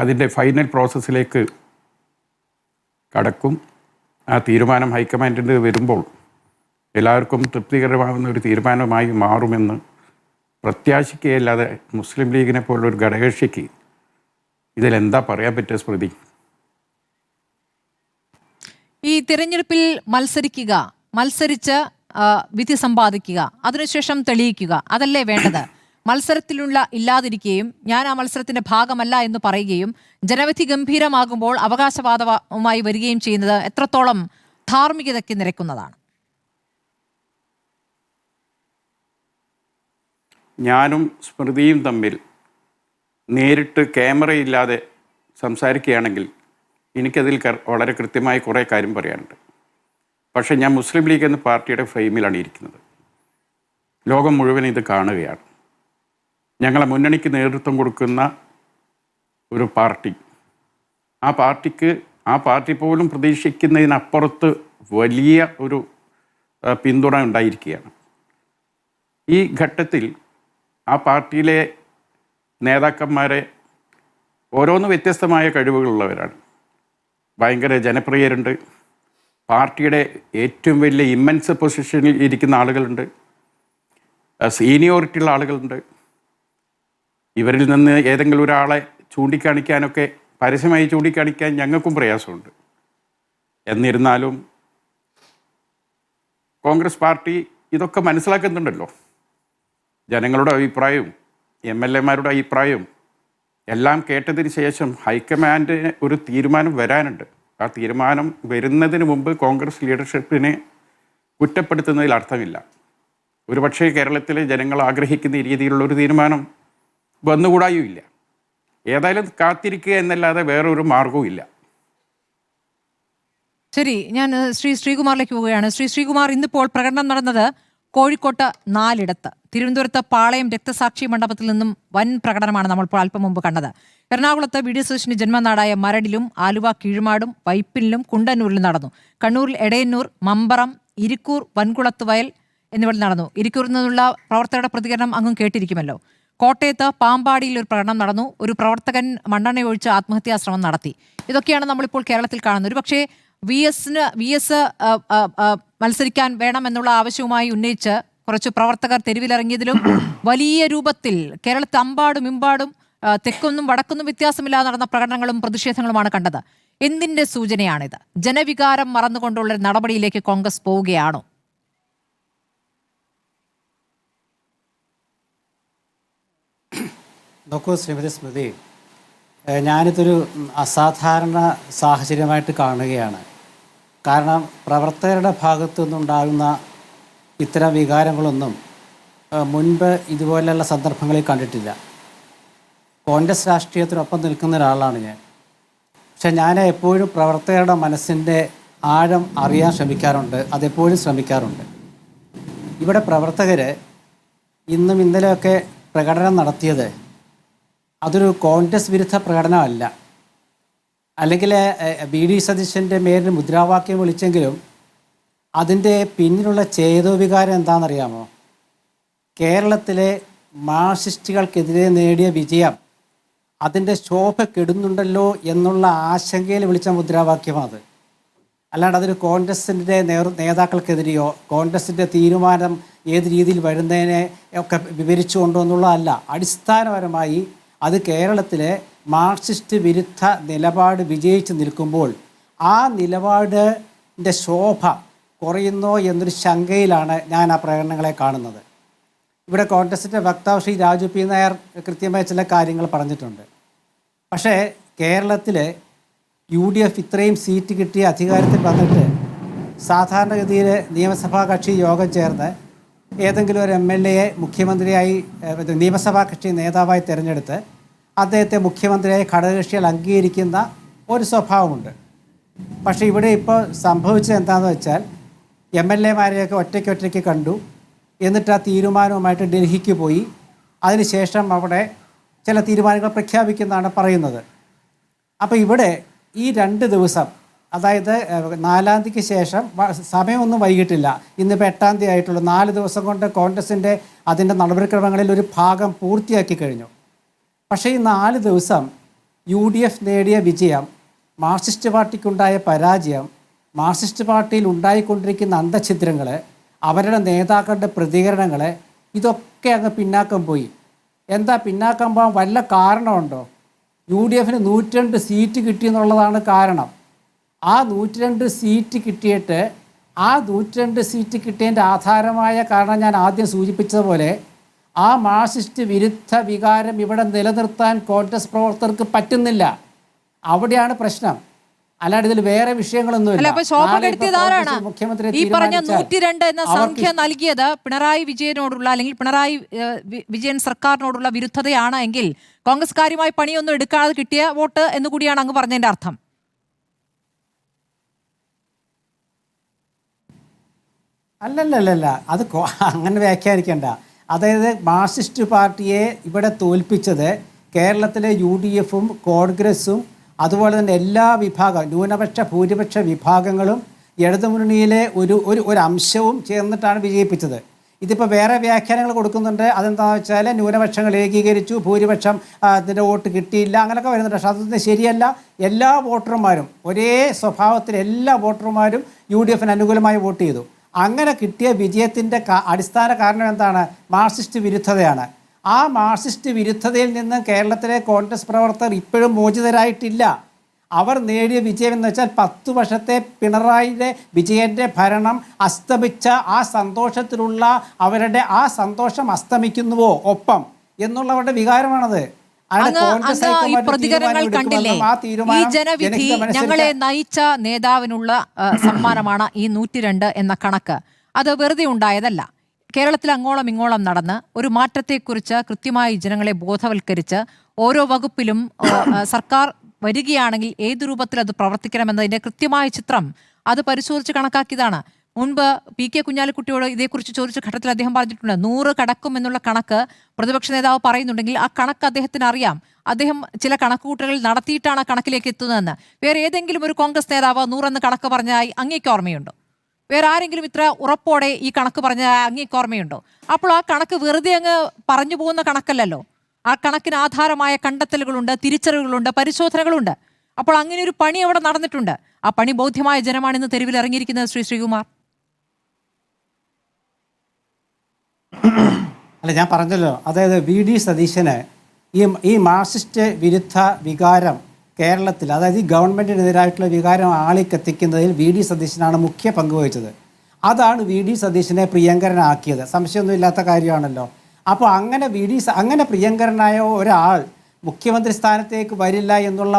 അതിൻ്റെ ഫൈനൽ പ്രോസസ്സിലേക്ക് കടക്കും. ആ തീരുമാനം ഹൈക്കമാൻഡിൻ്റെ വരുമ്പോൾ എല്ലാവർക്കും തൃപ്തികരമാകുന്ന ഒരു തീരുമാനമായി മാറുമെന്ന് പ്രത്യാശിക്കുകയല്ലാതെ മുസ്ലിം ലീഗിനെ പോലുള്ളൊരു ഘടകകക്ഷിക്ക് ഇതിലെന്താ പറയാൻ പറ്റുക സ്മൃതി? ഈ തിരഞ്ഞെടുപ്പിൽ മത്സരിച്ച് വിധി സമ്പാദിക്കുക, അതിനുശേഷം തെളിയിക്കുക, അതല്ലേ വേണ്ടത്? മത്സരത്തിലുള്ള ഇല്ലാതിരിക്കുകയും ഞാൻ ആ മത്സരത്തിന്റെ ഭാഗമല്ല എന്ന് പറയുകയും ജനവിധി ഗംഭീരമാകുമ്പോൾ അവകാശവാദവുമായി വരികയും ചെയ്യുന്നത് എത്രത്തോളം ധാർമ്മികതയ്ക്ക് നിരക്കുന്നതാണ്? ഞാനും സ്മൃതിയും തമ്മിൽ നേരിട്ട് ക്യാമറയില്ലാതെ സംസാരിക്കുകയാണെങ്കിൽ എനിക്കതിൽ വളരെ കൃത്യമായി കുറേ കാര്യം പറയാനുണ്ട്. പക്ഷേ ഞാൻ മുസ്ലിം ലീഗ് എന്ന പാർട്ടിയുടെ ഫ്രെയിമിലാണ് ഇരിക്കുന്നത്. ലോകം മുഴുവൻ ഇത് കാണുകയാണ്. ഞങ്ങളെ മുന്നണിക്ക് നേതൃത്വം കൊടുക്കുന്ന ഒരു പാർട്ടി, ആ പാർട്ടി പോലും പ്രതീക്ഷിക്കുന്നതിനപ്പുറത്ത് വലിയ ഒരു പിന്തുണ ഉണ്ടായിരിക്കുകയാണ്. ഈ ഘട്ടത്തിൽ ആ പാർട്ടിയിലെ നേതാക്കന്മാരെ ഓരോന്ന് വ്യത്യസ്തമായ കഴിവുകളുള്ളവരാണ്. ഭയങ്കര ജനപ്രിയരുണ്ട്, പാർട്ടിയുടെ ഏറ്റവും വലിയ ഇമ്മൻസ് പൊസിഷനിൽ ഇരിക്കുന്ന ആളുകളുണ്ട്, സീനിയോറിറ്റി ഉള്ള ആളുകളുണ്ട്. ഇവരിൽ നിന്ന് ഏതെങ്കിലും ഒരാളെ ചൂണ്ടിക്കാണിക്കാനൊക്കെ, പരസ്യമായി ചൂണ്ടിക്കാണിക്കാൻ ഞങ്ങൾക്കും പ്രയാസമുണ്ട്. എന്നിരുന്നാലും കോൺഗ്രസ് പാർട്ടി ഇതൊക്കെ മനസ്സിലാക്കുന്നുണ്ടല്ലോ. ജനങ്ങളുടെ അഭിപ്രായവും MLA-മാരുടെ അഭിപ്രായവും എല്ലാം കേട്ടതിന് ശേഷം ഹൈക്കമാൻഡിന് ഒരു തീരുമാനം വരാനുണ്ട്. ആ തീരുമാനം വരുന്നതിന് മുമ്പ് കോൺഗ്രസ് ലീഡർഷിപ്പിനെ കുറ്റപ്പെടുത്തുന്നതിൽ അർത്ഥമില്ല. ഒരുപക്ഷേ കേരളത്തിലെ ജനങ്ങൾ ആഗ്രഹിക്കുന്ന രീതിയിലുള്ളൊരു തീരുമാനം വന്നുകൂടായും ഇല്ല. ഏതായാലും കാത്തിരിക്കുക എന്നല്ലാതെ വേറൊരു മാർഗവും ഇല്ല. ശരി, ഞാൻ ശ്രീകുമാറിലേക്ക് പോവുകയാണ്. ശ്രീകുമാർ, ഇന്നിപ്പോൾ പ്രകടനം നടന്നത് കോഴിക്കോട്ട് 4 തിരുവനന്തപുരത്ത് പാളയം രക്തസാക്ഷി മണ്ഡപത്തിൽ നിന്നും വൻ പ്രകടനമാണ് നമ്മളിപ്പോൾ അല്പം മുമ്പ് കണ്ടത്. എറണാകുളത്ത് VD സതീശന്റെ ജന്മനാടായ മരടിലും ആലുവ കീഴുമാടും വൈപ്പിനിലും കുണ്ടന്നൂരിലും നടന്നു. കണ്ണൂരിൽ എടയന്നൂർ, മമ്പറം, ഇരിക്കൂർ, വൻകുളത്തുവയൽ എന്നിവയിൽ നടന്നു. ഇരിക്കൂറിൽ നിന്നുള്ള പ്രവർത്തകരുടെ പ്രതികരണം അങ്ങും കേട്ടിരിക്കുമല്ലോ. കോട്ടയത്ത് പാമ്പാടിയിൽ ഒരു പ്രകടനം നടന്നു. ഒരു പ്രവർത്തകൻ മണ്ണെണ്ണ ഒഴിച്ച് ആത്മഹത്യാശ്രമം നടത്തി. ഇതൊക്കെയാണ് നമ്മളിപ്പോൾ കേരളത്തിൽ കാണുന്നത്. ഒരുപക്ഷേ വി എസ് മത്സരിക്കാൻ വേണമെന്നുള്ള ആവശ്യവുമായി ഉന്നയിച്ച് കുറച്ച് പ്രവർത്തകർ തെരുവിലിറങ്ങിയതിലും വലിയ രൂപത്തിൽ കേരളത്തിൽ അമ്പാടും ഇമ്പാടും തെക്കൊന്നും വടക്കൊന്നും വ്യത്യാസമില്ലാതെ നടന്ന പ്രകടനങ്ങളും പ്രതിഷേധങ്ങളുമാണ് കണ്ടത്. എന്തിന്റെ സൂചനയാണിത്? ജനവികാരം മറന്നുകൊണ്ടുള്ള നടപടിയിലേക്ക് കോൺഗ്രസ് പോവുകയാണോ? നോക്കൂ ശ്രീമതി സ്മൃതി, ഞാനിതൊരു അസാധാരണ സാഹചര്യമായിട്ട് കാണുകയാണ്. കാരണം പ്രവർത്തകരുടെ ഭാഗത്തു നിന്നുണ്ടാകുന്ന ഇത്തരം വികാരങ്ങളൊന്നും മുൻപ് ഇതുപോലെയുള്ള സന്ദർഭങ്ങളിൽ കണ്ടിട്ടില്ല. കോൺഗ്രസ് രാഷ്ട്രീയത്തിനൊപ്പം നിൽക്കുന്ന ഒരാളാണ് ഞാൻ. പക്ഷെ ഞാൻ എപ്പോഴും പ്രവർത്തകരുടെ മനസ്സിൻ്റെ ആഴം അറിയാൻ ശ്രമിക്കാറുണ്ട്, അതെപ്പോഴും ശ്രമിക്കാറുണ്ട്. ഇവിടെ പ്രവർത്തകർ ഇന്നും ഇന്നലെയൊക്കെ പ്രകടനം നടത്തിയത് അതൊരു കോൺഗ്രസ് വിരുദ്ധ പ്രകടനമല്ല. അല്ലെങ്കിൽ ബി ഡി സതീശൻ്റെ മേലിൽ മുദ്രാവാക്യം വിളിച്ചെങ്കിലും അതിൻ്റെ പിന്നിലുള്ള ചേതോവികാരം എന്താണെന്നറിയാമോ? കേരളത്തിലെ മാർക്സിസ്റ്റുകൾക്കെതിരെ നേടിയ വിജയം അതിൻ്റെ ശോഭ കെടുന്നുണ്ടല്ലോ എന്നുള്ള ആശങ്കയിൽ വിളിച്ച മുദ്രാവാക്യമാണ്. അല്ലാണ്ട് അതൊരു കോൺഗ്രസിൻ്റെ നേതാക്കൾക്കെതിരെയോ കോൺഗ്രസിൻ്റെ തീരുമാനം ഏത് രീതിയിൽ വരുന്നതിനെ ഒക്കെ വിവരിച്ചുകൊണ്ടോ എന്നുള്ളതല്ല. അടിസ്ഥാനപരമായി അത് കേരളത്തിലെ മാർക്സിസ്റ്റ് വിരുദ്ധ നിലപാട് വിജയിച്ച് നിൽക്കുമ്പോൾ ആ നിലപാടിൻ്റെ ശോഭ കുറയുന്നോ എന്നൊരു ശങ്കയിലാണ് ഞാൻ ആ പ്രകടനങ്ങളെ കാണുന്നത്. ഇവിടെ കോൺഗ്രസിൻ്റെ വക്താവ് ശ്രീ രാജു പി നായർ കൃത്യമായ ചില കാര്യങ്ങൾ പറഞ്ഞിട്ടുണ്ട്. പക്ഷേ കേരളത്തിൽ UDF ഇത്രയും സീറ്റ് കിട്ടിയ അധികാരത്തിൽ വന്നിട്ട് സാധാരണഗതിയിൽ നിയമസഭാ കക്ഷി യോഗം ചേർന്ന് ഏതെങ്കിലും ഒരു MLA മുഖ്യമന്ത്രിയായി നിയമസഭാ കക്ഷി നേതാവായി തിരഞ്ഞെടുത്ത് അദ്ദേഹത്തെ മുഖ്യമന്ത്രിയായി ഘടകകക്ഷികൾ അംഗീകരിക്കുന്ന ഒരു സ്വഭാവമുണ്ട്. പക്ഷേ ഇവിടെ ഇപ്പോൾ സംഭവിച്ചത് എന്താണെന്ന് വെച്ചാൽ MLA-മാരെയൊക്കെ ഒറ്റയ്ക്ക് കണ്ടു. എന്നിട്ട് ആ തീരുമാനവുമായിട്ട് ഡൽഹിക്ക് പോയി. അതിനുശേഷം അവിടെ ചില തീരുമാനങ്ങൾ പ്രഖ്യാപിക്കുന്നതാണ് പറയുന്നത്. അപ്പോൾ ഇവിടെ ഈ 2 ദിവസം, അതായത് 4-ാം തീയതിക്ക് ശേഷം സമയമൊന്നും വൈകിട്ടില്ല. ഇന്നിപ്പോൾ 8-ാം തീയതി ആയിട്ടുള്ളൂ. 4 ദിവസം കൊണ്ട് കോൺഗ്രസിൻ്റെ അതിൻ്റെ നടപടിക്രമങ്ങളിൽ ഒരു ഭാഗം പൂർത്തിയാക്കി കഴിഞ്ഞു. പക്ഷേ ഈ 4 ദിവസം UDF നേടിയ വിജയം, മാർക്സിസ്റ്റ് പാർട്ടിക്കുണ്ടായ പരാജയം, മാർക്സിസ്റ്റ് പാർട്ടിയിൽ ഉണ്ടായിക്കൊണ്ടിരിക്കുന്ന അന്തഛിദ്രങ്ങൾ, അവരുടെ നേതാക്കളുടെ പ്രതികരണങ്ങൾ, ഇതൊക്കെ അങ്ങ് പിന്നാക്കം പോയി. എന്താ പിന്നാക്കം പോകാൻ വല്ല കാരണമുണ്ടോ? UDFന് 102 സീറ്റ് കിട്ടിയെന്നുള്ളതാണ് കാരണം. ആ 102 സീറ്റ് കിട്ടിയിട്ട് ആ 102 സീറ്റ് കിട്ടിയതിൻ്റെ ആധാരമായ കാരണം ഞാൻ ആദ്യം സൂചിപ്പിച്ചതുപോലെ ആ മാർക്സിസ്റ്റ് വിരുദ്ധ വികാരം ഇവിടെ നിലനിർത്താൻ കോൺഗ്രസ് പ്രവർത്തകർക്ക് പറ്റുന്നില്ല. അവിടെയാണ് പ്രശ്നം. അല്ലാണ്ട് ഇതിൽ വേറെ വിഷയങ്ങളൊന്നുമില്ല. ഈ പറഞ്ഞ 102 എന്ന സംഖ്യ നൽകിയത് പിണറായി വിജയനോടുള്ള അല്ലെങ്കിൽ പിണറായി വിജയൻ സർക്കാരിനോടുള്ള വിരുദ്ധതയാണ് എങ്കിൽ കോൺഗ്രസ് കാര്യമായി പണിയൊന്നും എടുക്കാതെ കിട്ടിയ വോട്ട് എന്നുകൂടിയാണ് അങ്ങ് പറഞ്ഞതിന്റെ അർത്ഥം. അല്ലല്ലല്ല, അത് അങ്ങനെ വ്യാഖ്യാനിക്കേണ്ട. അതായത് മാർക്സിസ്റ്റ് പാർട്ടിയെ ഇവിടെ തോൽപ്പിച്ചത് കേരളത്തിലെ UDFും കോൺഗ്രസും അതുപോലെ തന്നെ എല്ലാ വിഭാഗം ന്യൂനപക്ഷ ഭൂരിപക്ഷ വിഭാഗങ്ങളും ഇടതുമുന്നണിയിലെ ഒരു അംശവും ചേർന്നിട്ടാണ് വിജയിപ്പിച്ചത്. ഇതിപ്പോൾ വേറെ വ്യാഖ്യാനങ്ങൾ കൊടുക്കുന്നുണ്ട്. അതെന്താണെന്ന് വെച്ചാൽ ന്യൂനപക്ഷങ്ങൾ ഏകീകരിച്ചു, ഭൂരിപക്ഷം അതിൻ്റെ വോട്ട് കിട്ടിയില്ല, അങ്ങനെയൊക്കെ വരുന്നുണ്ട്. പക്ഷേ അതൊന്നും ശരിയല്ല. എല്ലാ വോട്ടർമാരും ഒരേ സ്വഭാവത്തിൽ എല്ലാ വോട്ടർമാരും UDFന് അനുകൂലമായി വോട്ട് ചെയ്തു. അങ്ങനെ കിട്ടിയ വിജയത്തിൻ്റെ അടിസ്ഥാന കാരണം എന്താണ്? മാർക്സിസ്റ്റ് വിരുദ്ധതയാണ്. ആ മാർക്സിസ്റ്റ് വിരുദ്ധതയിൽ നിന്ന് കേരളത്തിലെ കോൺഗ്രസ് പ്രവർത്തകർ ഇപ്പോഴും മോചിതരായിട്ടില്ല. അവർ നേടിയ വിജയം എന്ന് വെച്ചാൽ 10 വർഷത്തെ പിണറായിയുടെ വിജയൻ്റെ ഭരണം അസ്തമിച്ച ആ സന്തോഷത്തിലുള്ള അവരുടെ ആ സന്തോഷം അസ്തമിക്കുന്നുവോ ഒപ്പം എന്നുള്ളവരുടെ വികാരമാണത്. ഈ പ്രതികരണങ്ങൾ കണ്ടില്ലേ? ഈ ജനവിധി ഞങ്ങളെ നയിച്ച നേതാവിനുള്ള സമ്മാനമാണ് ഈ 102 എന്ന കണക്ക്. അത് വെറുതെ ഉണ്ടായതല്ല. കേരളത്തിൽ അങ്ങോളം ഇങ്ങോളം നടന്ന് ഒരു മാറ്റത്തെക്കുറിച്ച് കൃത്യമായി ജനങ്ങളെ ബോധവൽക്കരിച്ച് ഓരോ വകുപ്പിലും സർക്കാർ വരികയാണെങ്കിൽ ഏതു രൂപത്തിൽ അത് പ്രവർത്തിക്കണമെന്നതിൻ്റെ കൃത്യമായ ചിത്രം അത് പരിശോധിച്ച് കണക്കാക്കിയതാണ്. മുൻപ് PK കുഞ്ഞാലിക്കുട്ടിയോട് ഇതേക്കുറിച്ച് ചോദിച്ച ഘട്ടത്തിൽ അദ്ദേഹം പറഞ്ഞിട്ടുണ്ട് 100 കടക്കും എന്നുള്ള കണക്ക് പ്രതിപക്ഷ നേതാവ് പറയുന്നുണ്ടെങ്കിൽ ആ കണക്ക് അദ്ദേഹത്തിന് അറിയാം. അദ്ദേഹം ചില കണക്കുകൂട്ടലുകൾ നടത്തിയിട്ടാണ് ആ കണക്കിലേക്ക് എത്തുന്നതെന്ന്. വേറെ ഏതെങ്കിലും ഒരു കോൺഗ്രസ് നേതാവ് 100 എന്ന് കണക്ക് പറഞ്ഞായി അങ്ങേക്ക് ഓർമ്മയുണ്ടോ? വേറെ ആരെങ്കിലും ഇത്ര ഉറപ്പോടെ ഈ കണക്ക് പറഞ്ഞ അങ്ങേക്ക് ഓർമ്മയുണ്ടോ? അപ്പോൾ ആ കണക്ക് വെറുതെ അങ്ങ് പറഞ്ഞു പോകുന്ന കണക്കല്ലല്ലോ. ആ കണക്കിന് ആധാരമായ കണ്ടെത്തലുകളുണ്ട്, തിരിച്ചറിവുകളുണ്ട്, പരിശോധനകളുണ്ട്. അപ്പോൾ അങ്ങനെ ഒരു പണി അവിടെ നടന്നിട്ടുണ്ട്. ആ പണി ബോധ്യമായ ജനമാണ് ഇന്ന് തെരുവിൽ ഇറങ്ങിയിരിക്കുന്നത്. ശ്രീകുമാർ, അല്ല, ഞാൻ പറഞ്ഞല്ലോ, അതായത് VD സതീശന് ഈ മാർക്സിസ്റ്റ് വിരുദ്ധ വികാരം കേരളത്തിൽ, അതായത് ഈ ഗവൺമെൻറ്റിനെതിരായിട്ടുള്ള വികാരം ആളിക്കെത്തിക്കുന്നതിൽ VD സതീശനാണ് മുഖ്യ പങ്ക് വഹിച്ചത്. അതാണ് VD സതീശനെ പ്രിയങ്കരനാക്കിയത്. സംശയമൊന്നുമില്ലാത്ത കാര്യമാണല്ലോ. അപ്പോൾ അങ്ങനെ പ്രിയങ്കരനായ ഒരാൾ മുഖ്യമന്ത്രി സ്ഥാനത്തേക്ക് വരില്ല എന്നുള്ള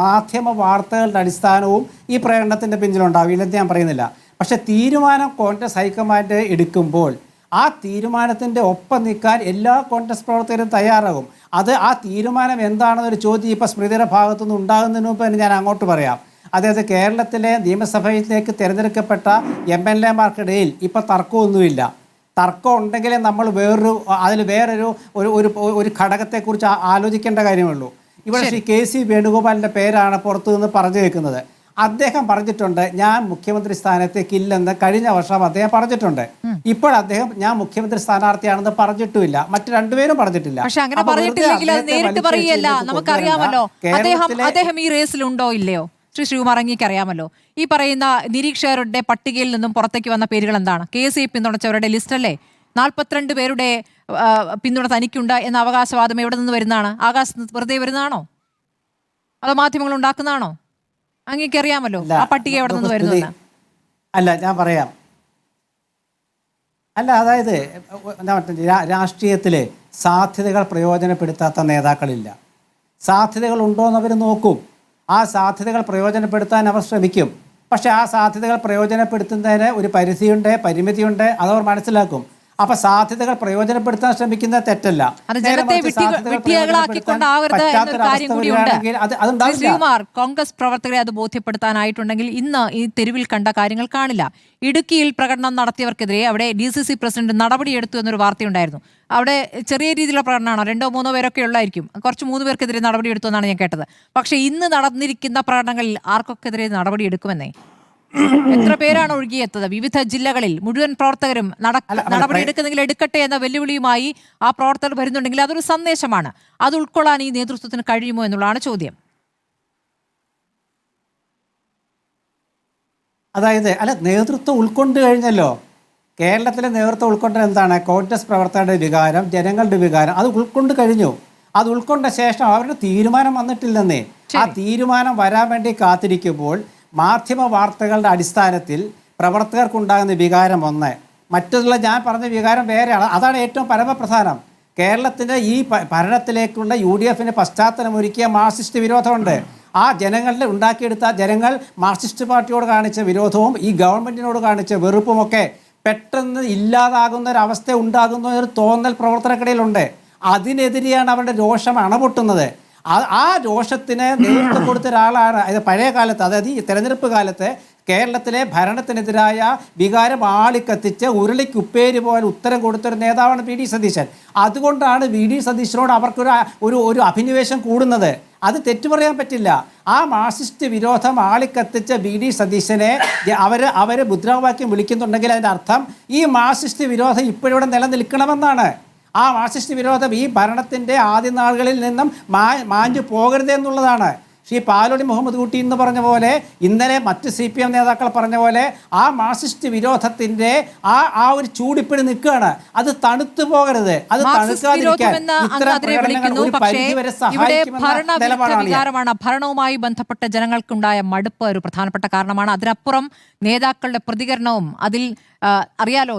മാധ്യമ വാർത്തകളുടെ അടിസ്ഥാനവും ഈ പ്രകടനത്തിൻ്റെ പിന്നിലുണ്ടാവില്ലെന്ന് ഞാൻ പറയുന്നില്ല. പക്ഷേ തീരുമാനം കോൺഗ്രസ് ഹൈക്കമാൻഡ് എടുക്കുമ്പോൾ ആ തീരുമാനത്തിൻ്റെ ഒപ്പം നിൽക്കാൻ എല്ലാ കോൺഗ്രസ് പ്രവർത്തകരും തയ്യാറാകും. ആ തീരുമാനം എന്താണെന്നൊരു ചോദ്യം ഇപ്പോൾ സ്മൃതിയുടെ ഭാഗത്തുനിന്ന് ഉണ്ടാകുന്നതിന് മുമ്പ് തന്നെ ഞാൻ അങ്ങോട്ട് പറയാം. അതായത് കേരളത്തിലെ നിയമസഭയിലേക്ക് തിരഞ്ഞെടുക്കപ്പെട്ട MLA-മാർക്കിടയിൽ ഇപ്പോൾ തർക്കമൊന്നുമില്ല. തർക്കം ഉണ്ടെങ്കിലേ നമ്മൾ വേറൊരു ഘടകത്തെക്കുറിച്ച് ആലോചിക്കേണ്ട കാര്യമുള്ളൂ. ഇവിടെ ശ്രീ KC വേണുഗോപാലിൻ്റെ പേരാണ് പുറത്തു നിന്ന് പറഞ്ഞു കേൾക്കുന്നത്. അദ്ദേഹം പറഞ്ഞിട്ടുണ്ട് ഞാൻ മുഖ്യമന്ത്രി സ്ഥാനത്തേക്ക് ഇല്ലെന്ന്. കഴിഞ്ഞ വർഷം അദ്ദേഹം പറഞ്ഞിട്ടുണ്ട്. ഇപ്പോൾ അദ്ദേഹം ഞാൻ മുഖ്യമന്ത്രി സ്ഥാനാർത്ഥിയാണെന്ന് പറഞ്ഞിട്ടുമില്ല. മറ്റു രണ്ടുപേരും പറഞ്ഞിട്ടില്ല. പക്ഷെ അങ്ങനെ പറഞ്ഞിട്ടില്ലെങ്കിൽ അത് നേരിട്ട് പറയല്ല. നമുക്കറിയാമല്ലോ അദ്ദേഹം ഈ റേസിലുണ്ടോ ഇല്ലയോ. ശ്രീകുമാർ, അങ്ങേക്ക് അറിയാമല്ലോ ഈ പറയുന്ന നിരീക്ഷകരുടെ പട്ടികയിൽ നിന്നും പുറത്തേക്ക് വന്ന പേരുകൾ എന്താണ്? KC പിന്തുണച്ചവരുടെ ലിസ്റ്റല്ലേ? 42 പേരുടെ പിന്തുണ തനിക്കുണ്ട് എന്ന അവകാശവാദം എവിടെ നിന്ന് വരുന്നതാണ്? ആകാശത്ത് വെറുതെ വരുന്നതാണോ? അതോ മാധ്യമങ്ങൾ ഉണ്ടാക്കുന്നതാണോ? അങ്ങേക്ക് അറിയാമല്ലോ ആ പട്ടിക എവിടെ നിന്ന് വരുന്നു. അല്ല, ഞാൻ പറയാം. അല്ല, അതായത് രാഷ്ട്രീയത്തിലെ സാധ്യതകൾ പ്രയോജനപ്പെടുത്താത്ത നേതാക്കളില്ല. സാധ്യതകൾ ഉണ്ടോയെന്ന് അവർ നോക്കും. ആ സാധ്യതകൾ പ്രയോജനപ്പെടുത്താൻ അവർ ശ്രമിക്കും. പക്ഷെ ആ സാധ്യതകൾ പ്രയോജനപ്പെടുത്തുന്നതിന് ഒരു പരിധിയുണ്ട്, പരിമിതിയുണ്ട്. അതവർ മനസ്സിലാക്കും. അപ്പൊ സാധ്യതകൾ പ്രയോജനപ്പെടുത്താൻ ശ്രമിക്കുന്നത് തെറ്റല്ല. കോൺഗ്രസ് പ്രവർത്തകരെ അത് ബോധ്യപ്പെടുത്താനായിട്ടുണ്ടെങ്കിൽ ഇന്ന് ഈ തെരുവിൽ കണ്ട കാര്യങ്ങൾ കാണില്ല. ഇടുക്കിയിൽ പ്രകടനം നടത്തിയവർക്കെതിരെ അവിടെ DCC പ്രസിഡന്റ് നടപടിയെടുത്തു എന്നൊരു വാർത്തയുണ്ടായിരുന്നു. അവിടെ ചെറിയ രീതിയിലുള്ള പ്രകടനമാണോ? 2-3 പേരൊക്കെ ഉള്ളായിരിക്കും. കുറച്ച് 3 പേർക്കെതിരെ നടപടിയെടുത്തു എന്നാണ് ഞാൻ കേട്ടത്. പക്ഷേ ഇന്ന് നടന്നിരിക്കുന്ന പ്രകടനങ്ങളിൽ ആർക്കൊക്കെതിരെ നടപടിയെടുക്കുമെന്നേ? എത്ര പേരാണ് ഒഴുകിയെത്തത്? വിവിധ ജില്ലകളിൽ മുഴുവൻ പ്രവർത്തകരും നടപടിയെടുക്കുന്നെങ്കിൽ എടുക്കട്ടെ എന്ന വെല്ലുവിളിയുമായി ആ പ്രവർത്തകർ വരുന്നുണ്ടെങ്കിൽ അതൊരു സന്ദേശമാണ്. അത് ഉൾക്കൊള്ളാൻ ഈ നേതൃത്വത്തിന് കഴിയുമോ എന്നുള്ളതാണ് ചോദ്യം. അതായത് നേതൃത്വം ഉൾക്കൊണ്ട് കഴിഞ്ഞല്ലോ. കേരളത്തിലെ നേതൃത്വം ഉൾക്കൊണ്ടത് എന്താണ്? കോൺഗ്രസ് പ്രവർത്തകരുടെ വികാരം, ജനങ്ങളുടെ വികാരം, അത് ഉൾക്കൊണ്ട് കഴിഞ്ഞു. അത് ഉൾക്കൊണ്ട ശേഷം അവരുടെ തീരുമാനം വന്നിട്ടില്ലെന്നേ. ആ തീരുമാനം വരാൻ വേണ്ടി കാത്തിരിക്കുമ്പോൾ മാധ്യമ വാർത്തകളുടെ അടിസ്ഥാനത്തിൽ പ്രവർത്തകർക്കുണ്ടാകുന്ന വികാരം ഒന്ന്, മറ്റുള്ള ഞാൻ പറഞ്ഞ വികാരം വേറെയാണ്. അതാണ് ഏറ്റവും പരമപ്രധാനം. കേരളത്തിൻ്റെ ഈ ഭരണത്തിലേക്കുള്ള UDFന് പശ്ചാത്തലമൊരുക്കിയ മാർക്സിസ്റ്റ് വിരോധമുണ്ട്. ആ ജനങ്ങളുടെ ഉണ്ടാക്കിയെടുത്ത ജനങ്ങൾ മാർക്സിസ്റ്റ് പാർട്ടിയോട് കാണിച്ച വിരോധവും ഈ ഗവൺമെൻറ്റിനോട് കാണിച്ച വെറുപ്പുമൊക്കെ പെട്ടെന്ന് ഇല്ലാതാകുന്ന ഒരവസ്ഥ ഉണ്ടാകുന്ന ഒരു തോന്നൽ പ്രവർത്തകർക്കിടയിലുണ്ട്. അതിനെതിരെയാണ് അവരുടെ രോഷം അണപൊട്ടുന്നത്. ആ രോഷത്തിന് നേതൃത്വം കൊടുത്ത ഒരാളാണ്. പഴയ കാലത്ത്, അതായത് ഈ തെരഞ്ഞെടുപ്പ് കാലത്ത് കേരളത്തിലെ ഭരണത്തിനെതിരായ വികാരം ആളിക്കത്തിച്ച് ഉരുളിക്ക് ഉപ്പേരി പോലെ ഉത്തരം കൊടുത്തൊരു നേതാവാണ് VD സതീശൻ. അതുകൊണ്ടാണ് VD സതീശനോട് അവർക്കൊരു അഭിനിവേശം കൂടുന്നത്. അത് തെറ്റു പറയാൻ പറ്റില്ല. ആ മാർക്സിസ്റ്റ് വിരോധം ആളിക്കത്തിച്ച VD സതീശനെ അവർ മുദ്രാവാക്യം വിളിക്കുന്നുണ്ടെങ്കിൽ അതിൻ്റെ അർത്ഥം ഈ മാർക്സിസ്റ്റ് വിരോധം ഇപ്പോഴിവിടെ നിലനിൽക്കണമെന്നാണ്. ആ മാർക്സിസ്റ്റ് വിരോധം ഈ ഭരണത്തിൻ്റെ ആദ്യ നാളുകളിൽ നിന്നും മാഞ്ഞു പോകരുതെന്നുള്ളതാണ്. ശ്രീ പാലോടി മുഹമ്മദ് കുട്ടി എന്ന് പറഞ്ഞ പോലെ, ഇന്നലെ മറ്റ് CPM നേതാക്കൾ പറഞ്ഞ പോലെ, ആ മാർക്സിസ്റ്റ് വിരോധത്തിൻ്റെ ആ ഒരു ചൂടിപ്പിടി നിൽക്കുകയാണ്. അത് തണുത്തു പോകരുത്. അത് തണുക്കാതിരിക്കാൻ ഒരു പരിധിവരെ സഹായിക്കുമെന്ന നിലപാടാണ്. ഭരണവുമായി ബന്ധപ്പെട്ട ജനങ്ങൾക്കുണ്ടായ മടുപ്പ് ഒരു പ്രധാനപ്പെട്ട കാരണമാണ്. അതിനപ്പുറം നേതാക്കളുടെ പ്രതികരണവും അതിൽ അറിയാലോ,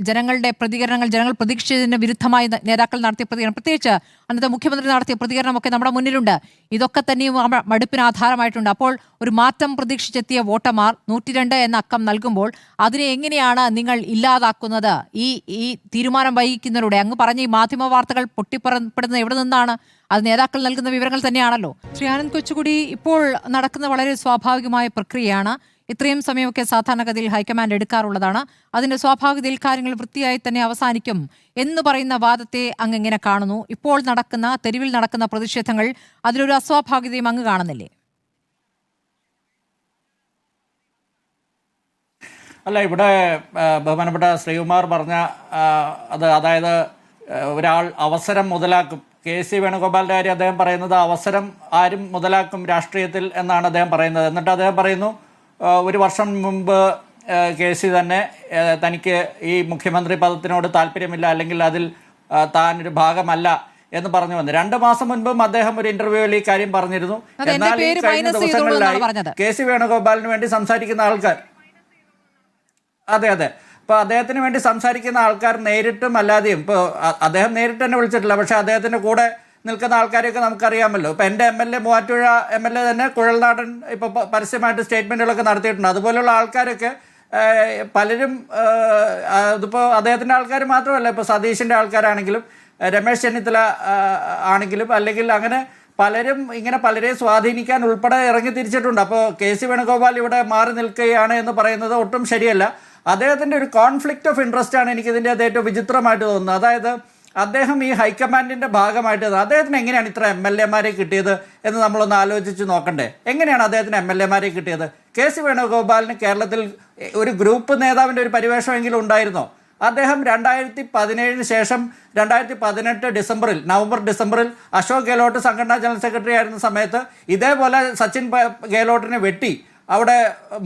ജനങ്ങളുടെ പ്രതികരണങ്ങൾ, ജനങ്ങൾ പ്രതീക്ഷിച്ചതിന് വിരുദ്ധമായി നേതാക്കൾ നടത്തിയ പ്രതികരണം, പ്രത്യേകിച്ച് അന്നത്തെ മുഖ്യമന്ത്രി നടത്തിയ പ്രതികരണമൊക്കെ നമ്മുടെ മുന്നിലുണ്ട്. ഇതൊക്കെ തന്നെയും മടുപ്പിന് ആധാരമായിട്ടുണ്ട്. അപ്പോൾ ഒരു മാറ്റം പ്രതീക്ഷിച്ചെത്തിയ വോട്ടർമാർ 102 എന്ന അക്കം നൽകുമ്പോൾ അതിനെ എങ്ങനെയാണ് നിങ്ങൾ ഇല്ലാതാക്കുന്നത്? ഈ തീരുമാനം വൈകിക്കുന്നതിലൂടെ അങ്ങ് പറഞ്ഞ ഈ മാധ്യമ വാർത്തകൾ പൊട്ടിപ്പുറപ്പെടുന്നത് എവിടെ നിന്നാണ്? അത് നേതാക്കൾ നൽകുന്ന വിവരങ്ങൾ തന്നെയാണല്ലോ. ശ്രീ ആനന്ദ് കൊച്ചുകുടി, ഇപ്പോൾ നടക്കുന്ന വളരെ സ്വാഭാവികമായ പ്രക്രിയയാണ്. ഇത്രയും സമയമൊക്കെ സാധാരണഗതിയിൽ ഹൈക്കമാൻഡ് എടുക്കാറുള്ളതാണ്. അതിൻ്റെ സ്വാഭാവികതയിൽ കാര്യങ്ങൾ വൃത്തിയായി തന്നെ അവസാനിക്കും എന്ന് പറയുന്ന വാദത്തെ അങ്ങ് എങ്ങനെ കാണുന്നു? ഇപ്പോൾ തെരുവിൽ നടക്കുന്ന പ്രതിഷേധങ്ങൾ, അതിലൊരു അസ്വാഭാവികതയും അങ്ങ് കാണുന്നില്ലേ? അല്ല, ഇവിടെ ബഹുമാനപ്പെട്ട ശ്രീകുമാർ പറഞ്ഞ അതായത് ഒരാൾ അവസരം മുതലാക്കും. KC വേണുഗോപാലിൻ്റെ കാര്യം അദ്ദേഹം പറയുന്നത് അവസരം ആരും മുതലാക്കും രാഷ്ട്രീയത്തിൽ എന്നാണ് അദ്ദേഹം പറയുന്നത്. എന്നിട്ട് അദ്ദേഹം പറയുന്നു 1 വർഷം മുമ്പ് KC തന്നെ തനിക്ക് ഈ മുഖ്യമന്ത്രി പദത്തിനോട് താല്പര്യമില്ല, അല്ലെങ്കിൽ അതിൽ താനൊരു ഭാഗമല്ല എന്ന് പറഞ്ഞു വന്നു. 2 മാസം മുൻപും അദ്ദേഹം ഒരു ഇന്റർവ്യൂവിൽ ഈ കാര്യം പറഞ്ഞിരുന്നു. എന്നാൽ ഈ കഴിഞ്ഞ ദിവസങ്ങളിലായി KC വേണുഗോപാലിന് വേണ്ടി സംസാരിക്കുന്ന ആൾക്കാർ, അതെ, ഇപ്പോൾ അദ്ദേഹത്തിന് വേണ്ടി സംസാരിക്കുന്ന ആൾക്കാർ നേരിട്ടും അല്ലാതെയും, ഇപ്പോൾ അദ്ദേഹം നേരിട്ട് തന്നെ വിളിച്ചിട്ടില്ല, പക്ഷേ അദ്ദേഹത്തിൻ്റെ കൂടെ നിൽക്കുന്ന ആൾക്കാരെയൊക്കെ നമുക്കറിയാമല്ലോ. ഇപ്പോൾ എൻ്റെ MLA മൂവാറ്റുപുഴ MLA തന്നെ കുഴൽനാടൻ ഇപ്പോൾ പരസ്യമായിട്ട് സ്റ്റേറ്റ്മെൻറ്റുകളൊക്കെ നടത്തിയിട്ടുണ്ട്. അതുപോലെയുള്ള ആൾക്കാരൊക്കെ പലരും, ഇതിപ്പോൾ അദ്ദേഹത്തിൻ്റെ ആൾക്കാർ മാത്രമല്ല, ഇപ്പോൾ സതീഷിൻ്റെ ആൾക്കാരാണെങ്കിലും രമേശ് ചെന്നിത്തല ആണെങ്കിലും, അല്ലെങ്കിൽ അങ്ങനെ പലരും ഇങ്ങനെ പലരെ സ്വാധീനിക്കാൻ ഉൾപ്പെടെ ഇറങ്ങി തിരിച്ചിട്ടുണ്ട്. അപ്പോൾ KC വേണുഗോപാൽ ഇവിടെ മാറി നിൽക്കുകയാണ് എന്ന് പറയുന്നത് ഒട്ടും ശരിയല്ല. അദ്ദേഹത്തിൻ്റെ ഒരു കോൺഫ്ലിക്റ്റ് ഓഫ് ഇൻട്രസ്റ്റ് ആണ് എനിക്കിതിൻ്റെ അത് ഏറ്റവും വിചിത്രമായിട്ട് തോന്നുന്നത്. അതായത് അദ്ദേഹം ഈ ഹൈക്കമാൻഡിൻ്റെ ഭാഗമായിട്ട് അദ്ദേഹത്തിന് എങ്ങനെയാണ് ഇത്ര MLA-മാരെ കിട്ടിയത് എന്ന് നമ്മളൊന്ന് ആലോചിച്ച് നോക്കണ്ടേ. എങ്ങനെയാണ് അദ്ദേഹത്തിന് MLA-മാരെ കിട്ടിയത്? KC വേണുഗോപാലിന് കേരളത്തിൽ ഒരു ഗ്രൂപ്പ് നേതാവിൻ്റെ ഒരു പരിവേഷമെങ്കിലും ഉണ്ടായിരുന്നോ? അദ്ദേഹം 2017 ശേഷം 2018 നവംബർ ഡിസംബറിൽ അശോക് ഗെഹ്ലോട്ട് സംഘടനാ ജനറൽ സെക്രട്ടറി ആയിരുന്ന സമയത്ത് ഇതേപോലെ സച്ചിൻ ഗെഹ്ലോട്ടിനെ വെട്ടി അവിടെ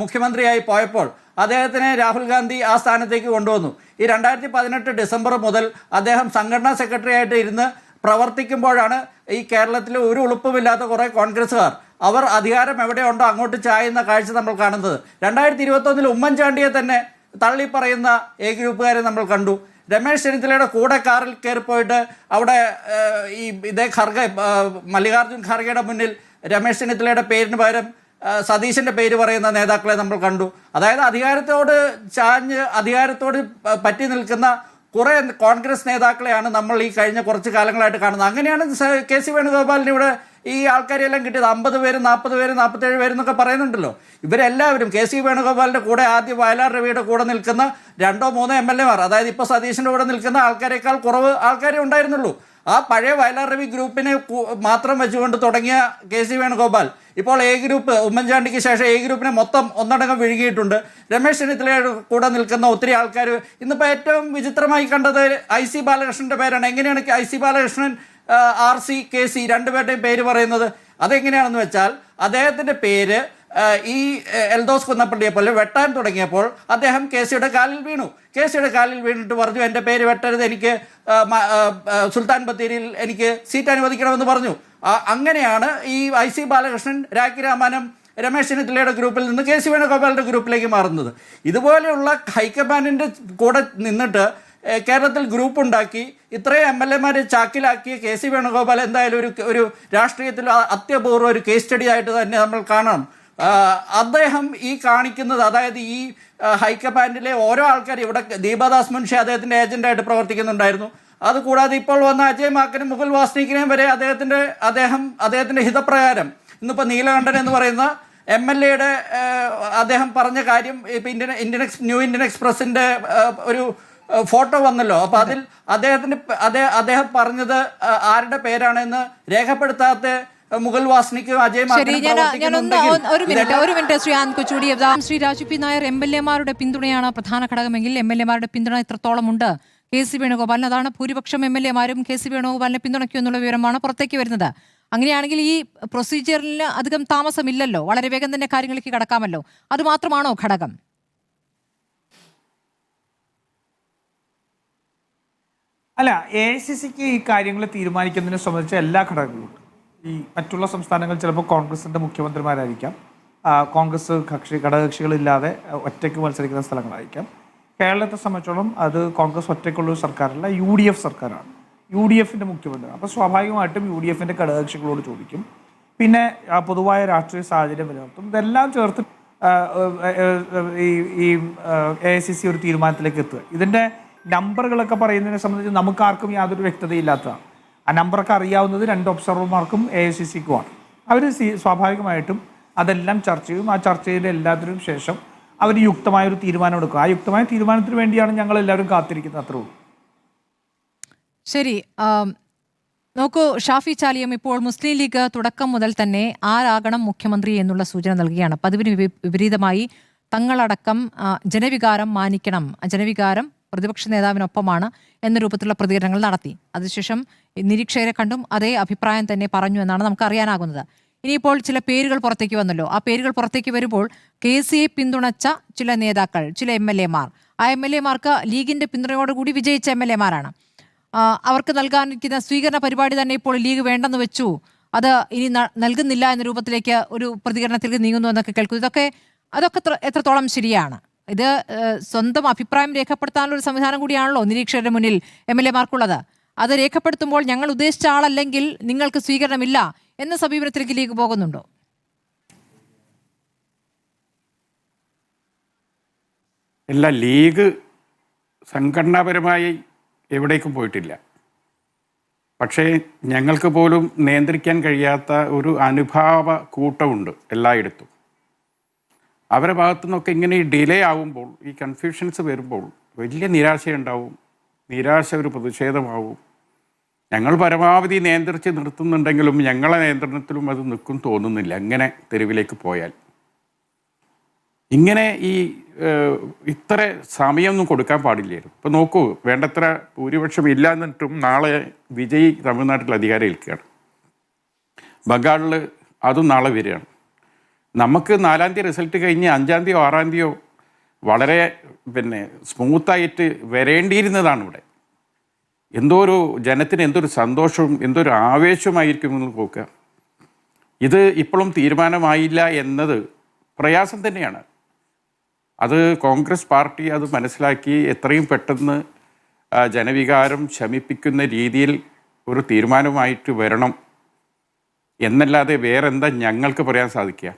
മുഖ്യമന്ത്രിയായി പോയപ്പോൾ അദ്ദേഹത്തിനെ രാഹുൽ ഗാന്ധി ആ സ്ഥാനത്തേക്ക് കൊണ്ടുവന്നു. ഈ 2018 ഡിസംബർ മുതൽ അദ്ദേഹം സംഘടനാ സെക്രട്ടറി ആയിട്ട് ഇരുന്ന് പ്രവർത്തിക്കുമ്പോഴാണ് ഈ കേരളത്തിൽ ഒരു ഉളുപ്പുമില്ലാത്ത കുറേ കോൺഗ്രസ്സുകാർ അവർ അധികാരം എവിടെയുണ്ടോ അങ്ങോട്ട് ചായുന്ന കാഴ്ച നമ്മൾ കാണുന്നത്. 2021 ഉമ്മൻചാണ്ടിയെ തന്നെ തള്ളിപ്പറയുന്ന ഗ്രൂപ്പുകാരെ നമ്മൾ കണ്ടു. രമേശ് ചെന്നിത്തലയുടെ കൂടെ കാറിൽ കയറിപ്പോയിട്ട് അവിടെ ഈ മല്ലികാർജ്ജുൻ ഖാർഗെയുടെ മുന്നിൽ രമേശ് ചെന്നിത്തലയുടെ പേരിന് പകരം സതീശൻ്റെ പേര് പറയുന്ന നേതാക്കളെ നമ്മൾ കണ്ടു. അതായത് അധികാരത്തോട് അധികാരത്തോട് പറ്റി നിൽക്കുന്ന കുറേ കോൺഗ്രസ് നേതാക്കളെയാണ് നമ്മൾ ഈ കഴിഞ്ഞ കുറച്ച് കാലങ്ങളായിട്ട് കാണുന്നത്. അങ്ങനെയാണ് KC വേണുഗോപാലിന് ഇവിടെ ഈ ആൾക്കാരെല്ലാം കിട്ടിയത്. 50 പേര്, 40 പേര്, 47 പേര് എന്നൊക്കെ പറയുന്നുണ്ടല്ലോ. ഇവരെല്ലാവരും KC വേണുഗോപാലിൻ്റെ കൂടെ ആദ്യം വയലാർ രവിയുടെ കൂടെ നിൽക്കുന്ന 2-3 MLA-മാർ, അതായത് ഇപ്പോൾ സതീശൻ്റെ കൂടെ നിൽക്കുന്ന ആൾക്കാരെക്കാൾ കുറവ് ആൾക്കാരെ ഉണ്ടായിരുന്നുള്ളൂ. ആ പഴയ വയലാർ രവി ഗ്രൂപ്പിനെ മാത്രം വെച്ചുകൊണ്ട് തുടങ്ങിയ KC വേണുഗോപാൽ ഇപ്പോൾ ഗ്രൂപ്പ്, ഉമ്മൻചാണ്ടിക്ക് ശേഷം ഗ്രൂപ്പിനെ മൊത്തം ഒന്നടങ്കം വിഴുങ്ങിയിട്ടുണ്ട്. രമേശ് ചെന്നിത്തലയുടെ കൂടെ നിൽക്കുന്ന ഒത്തിരി ആൾക്കാർ, ഇന്നിപ്പോൾ ഏറ്റവും വിചിത്രമായി കണ്ടത് IC ബാലകൃഷ്ണൻ്റെ പേരാണ്. എങ്ങനെയാണ് IC ബാലകൃഷ്ണൻ RC KC രണ്ടുപേരുടെയും പേര് പറയുന്നത്? അതെങ്ങനെയാണെന്ന് വെച്ചാൽ അദ്ദേഹത്തിൻ്റെ പേര് ഈ എൽദോസ് കുന്നപ്പള്ളിയെ പോലെ വെട്ടാൻ തുടങ്ങിയപ്പോൾ അദ്ദേഹം KCയുടെ കാലിൽ വീണു. KCയുടെ കാലിൽ വീണിട്ട് പറഞ്ഞു, എൻ്റെ പേര് വെട്ടരുത്, എനിക്ക് സുൽത്താൻ ബത്തേരിയിൽ എനിക്ക് സീറ്റ് അനുവദിക്കണമെന്ന് പറഞ്ഞു. അങ്ങനെയാണ് ഈ IC ബാലകൃഷ്ണൻ, രാഖി രാമാനം, രമേശ് ചെന്നിത്തലയുടെ ഗ്രൂപ്പിൽ നിന്ന് KC വേണുഗോപാലിൻ്റെ ഗ്രൂപ്പിലേക്ക് മാറുന്നത്. ഇതുപോലെയുള്ള ഹൈക്കമാൻഡിൻ്റെ കൂടെ നിന്നിട്ട് കേരളത്തിൽ ഗ്രൂപ്പ് ഉണ്ടാക്കി ഇത്രയും MLA-മാരെ ചാക്കിലാക്കിയ KC വേണുഗോപാൽ എന്തായാലും ഒരു രാഷ്ട്രീയത്തിൽ അത്യപൂർവ്വം ഒരു കേസ് സ്റ്റഡി ആയിട്ട് തന്നെ നമ്മൾ കാണണം. അദ്ദേഹം ഈ കാണിക്കുന്നത്, അതായത് ഈ ഹൈക്കമാൻഡിലെ ഓരോ ആൾക്കാർ, ഇവിടെ ദീപദാസ് മുൻഷി അദ്ദേഹത്തിൻ്റെ ഏജൻ്റായിട്ട് പ്രവർത്തിക്കുന്നുണ്ടായിരുന്നു. അതുകൂടാതെ ഇപ്പോൾ വന്ന അജയ് മാക്കനും മുകുൽ വാസ്നിക്കിനെയും വരെ അദ്ദേഹത്തിൻ്റെ ഹിതപ്രകാരം ഇന്നിപ്പോൾ നീലകണ്ഠൻ എന്ന് പറയുന്ന MLA-യുടെ അദ്ദേഹം പറഞ്ഞ കാര്യം ഇപ്പോൾ ന്യൂ ഇന്ത്യൻ എക്സ്പ്രസിൻ്റെ ഒരു ഫോട്ടോ വന്നല്ലോ. അപ്പോൾ അതിൽ അദ്ദേഹം പറഞ്ഞത് ആരുടെ പേരാണെന്ന് രേഖപ്പെടുത്താത്ത മുകുൽ വാസ്നിക്കും അജയ് ഒരു മിനിറ്റ് ശ്രീ ആനന്ദ് കൊച്ചുകൂടി. ശ്രീ രാജു പി നായർ, MLA-മാരുടെ പിന്തുണയാണ് പ്രധാന ഘടകമെങ്കിൽ MLA-മാരുടെ പിന്തുണ എത്രത്തോളം ഉണ്ട് KC വേണുഗോപാലിന്? അതാണ് ഭൂരിപക്ഷം MLA-മാരും KC വേണുഗോപാലിനെ പിന്തുണയ്ക്കും എന്നുള്ള വിവരമാണ് പുറത്തേക്ക് വരുന്നത്. അങ്ങനെയാണെങ്കിൽ ഈ പ്രൊസീജിയറിന് അധികം താമസമില്ലല്ലോ, വളരെ വേഗം തന്നെ കാര്യങ്ങളിലേക്ക് കടക്കാമല്ലോ. അത് മാത്രമാണോ ഘടകം? അല്ല, AICCക്ക് ഈ കാര്യങ്ങൾ തീരുമാനിക്കുന്നതിനെ സംബന്ധിച്ച എല്ലാ ഘടകങ്ങളും ഉണ്ട്. ഈ മറ്റുള്ള സംസ്ഥാനങ്ങൾ ചിലപ്പോൾ കോൺഗ്രസിൻ്റെ മുഖ്യമന്ത്രിമാരായിരിക്കാം, കോൺഗ്രസ് ഘടകകക്ഷികളില്ലാതെ ഒറ്റയ്ക്ക് മത്സരിക്കുന്ന സ്ഥലങ്ങളായിരിക്കാം. കേരളത്തെ സംബന്ധിച്ചോളം അത് കോൺഗ്രസ് ഒറ്റയ്ക്കുള്ളൊരു സർക്കാരല്ല, UDF സർക്കാരാണ്, UDF-ൻ്റെ മുഖ്യമന്ത്രി. അപ്പോൾ സ്വാഭാവികമായിട്ടും UDF-ൻ്റെ ഘടകകക്ഷികളോട് ചോദിക്കും. പിന്നെ പൊതുവായ രാഷ്ട്രീയ സാഹചര്യം വിലയിരുത്തും. ഇതെല്ലാം ചേർത്ത് ഈ AICC ഒരു തീരുമാനത്തിലേക്ക് എത്തുക. ഇതിൻ്റെ നമ്പറുകളൊക്കെ പറയുന്നതിനെ സംബന്ധിച്ച് നമുക്കാർക്കും യാതൊരു വ്യക്തതയില്ലാത്തതാണ്. ആ നമ്പറൊക്കെ അറിയാവുന്നത് 2 ഒബ്സർവർമാർക്കും AICC-ക്കുമാണ്. അവർ സ്വാഭാവികമായിട്ടും അതെല്ലാം ചർച്ച ചെയ്യും. ആ ചർച്ചയുടെ എല്ലാത്തിനും ശേഷം അവർ യുക്തമായൊരു തീരുമാനം എടുക്കും. ആ യുക്തമായ തീരുമാനത്തിന് വേണ്ടിയാണ് ഞങ്ങൾ എല്ലാവരും കാത്തിരിക്കുന്നത്. അത്രേ ഉള്ളൂ. ശരി, നോക്കൂ ഷാഫി ചാലിയം, ഇപ്പോൾ മുസ്ലിം ലീഗ് തുടക്കം മുതൽ തന്നെ ആരാകണം മുഖ്യമന്ത്രി എന്നുള്ള സൂചന നൽകുകയാണ്. പതിവിന് വിപരീതമായി തങ്ങളടക്കം ജനവികാരം മാനിക്കണം, ജനവികാരം പ്രതിപക്ഷ നേതാവിനൊപ്പമാണ് എന്ന രൂപത്തിലുള്ള പ്രതികരണങ്ങൾ നടത്തി. അതിനുശേഷം നിരീക്ഷകരെ കണ്ടും അതേ അഭിപ്രായം തന്നെ പറഞ്ഞു എന്നാണ് നമുക്ക് അറിയാനാകുന്നത്. ഇനിയിപ്പോൾ ചില പേരുകൾ പുറത്തേക്ക് വന്നല്ലോ. ആ പേരുകൾ പുറത്തേക്ക് വരുമ്പോൾ KCയെ പിന്തുണച്ച ചില നേതാക്കൾ, ചില MLA മാർ, ആ MLA മാർക്ക് ലീഗിന്റെ പിന്തുണയോടുകൂടി വിജയിച്ച MLA മാരാണ്. അവർക്ക് നൽകാനിരിക്കുന്ന സ്വീകരണ പരിപാടി തന്നെ ഇപ്പോൾ ലീഗ് വേണ്ടെന്ന് വെച്ചു, അത് ഇനി നൽകുന്നില്ല എന്ന രൂപത്തിലേക്ക് ഒരു പ്രതികരണത്തിലേക്ക് നീങ്ങുന്നു എന്നൊക്കെ കേൾക്കുന്നു. അതൊക്കെ എത്രത്തോളം ശരിയാണ്? ഇത് സ്വന്തം അഭിപ്രായം രേഖപ്പെടുത്താനുള്ള ഒരു സംവിധാനം കൂടിയാണല്ലോ നിരീക്ഷകരുടെ മുന്നിൽ MLA മാർക്കുള്ളത്. അത് രേഖപ്പെടുത്തുമ്പോൾ ഞങ്ങൾ ഉദ്ദേശിച്ച ആളല്ലെങ്കിൽ നിങ്ങൾക്ക് സ്വീകരണമില്ല എന്ന സമീപനത്തിലേക്ക് ലീഗ് പോകുന്നുണ്ടോ? എല്ലാ ലീഗ് സംഘടനാപരമായി എവിടേക്കും പോയിട്ടില്ല. പക്ഷേ ഞങ്ങൾക്ക് പോലും നിയന്ത്രിക്കാൻ കഴിയാത്ത ഒരു അനുഭാവ കൂട്ടമുണ്ട് എല്ലായിടത്തും. അവരുടെ ഭാഗത്തു നിന്നൊക്കെ ഇങ്ങനെ ഈ ഡിലേ ആവുമ്പോൾ, ഈ കൺഫ്യൂഷൻസ് വരുമ്പോൾ വലിയ നിരാശയുണ്ടാവും. നിരാശ ഒരു പ്രതിഷേധമാവും. ഞങ്ങൾ പരമാവധി നിയന്ത്രിച്ച് നിർത്തുന്നുണ്ടെങ്കിലും ഞങ്ങളെ നിയന്ത്രണത്തിലും അത് നിൽക്കും തോന്നുന്നില്ല. അങ്ങനെ തെരുവിലേക്ക് പോയാൽ ഇങ്ങനെ ഇത്ര സമയമൊന്നും കൊടുക്കാൻ പാടില്ലായിരുന്നു. ഇപ്പോൾ നോക്കൂ, വേണ്ടത്ര ഭൂരിപക്ഷം ഇല്ല എന്നിട്ടും നാളെ വിജയ് തമിഴ്നാട്ടിൽ അധികാരം ഏൽക്കുകയാണ്. ബംഗാളിൽ അതും നാളെ വരികയാണ്. നമുക്ക് 4-ാം തീയതി റിസൾട്ട് കഴിഞ്ഞ് 5-ാം തീയതിയോ 6-ാം തീയതിയോ വളരെ സ്മൂത്തായിട്ട് വരേണ്ടിയിരുന്നതാണ്. ഇവിടെ എന്തോ ഒരു ജനത്തിന് എന്തൊരു സന്തോഷവും എന്തൊരു ആവേശമായിരിക്കുമെന്ന് നോക്കുക. ഇത് ഇപ്പോഴും തീരുമാനമായില്ല എന്നത് പ്രയാസം തന്നെയാണ്. അത് കോൺഗ്രസ് പാർട്ടി അത് മനസ്സിലാക്കി എത്രയും പെട്ടെന്ന് ജനവികാരം ശമിപ്പിക്കുന്ന രീതിയിൽ ഒരു തീരുമാനമായിട്ട് വരണം എന്നല്ലാതെ വേറെന്താ ഞങ്ങൾക്ക് പറയാൻ സാധിക്കുക?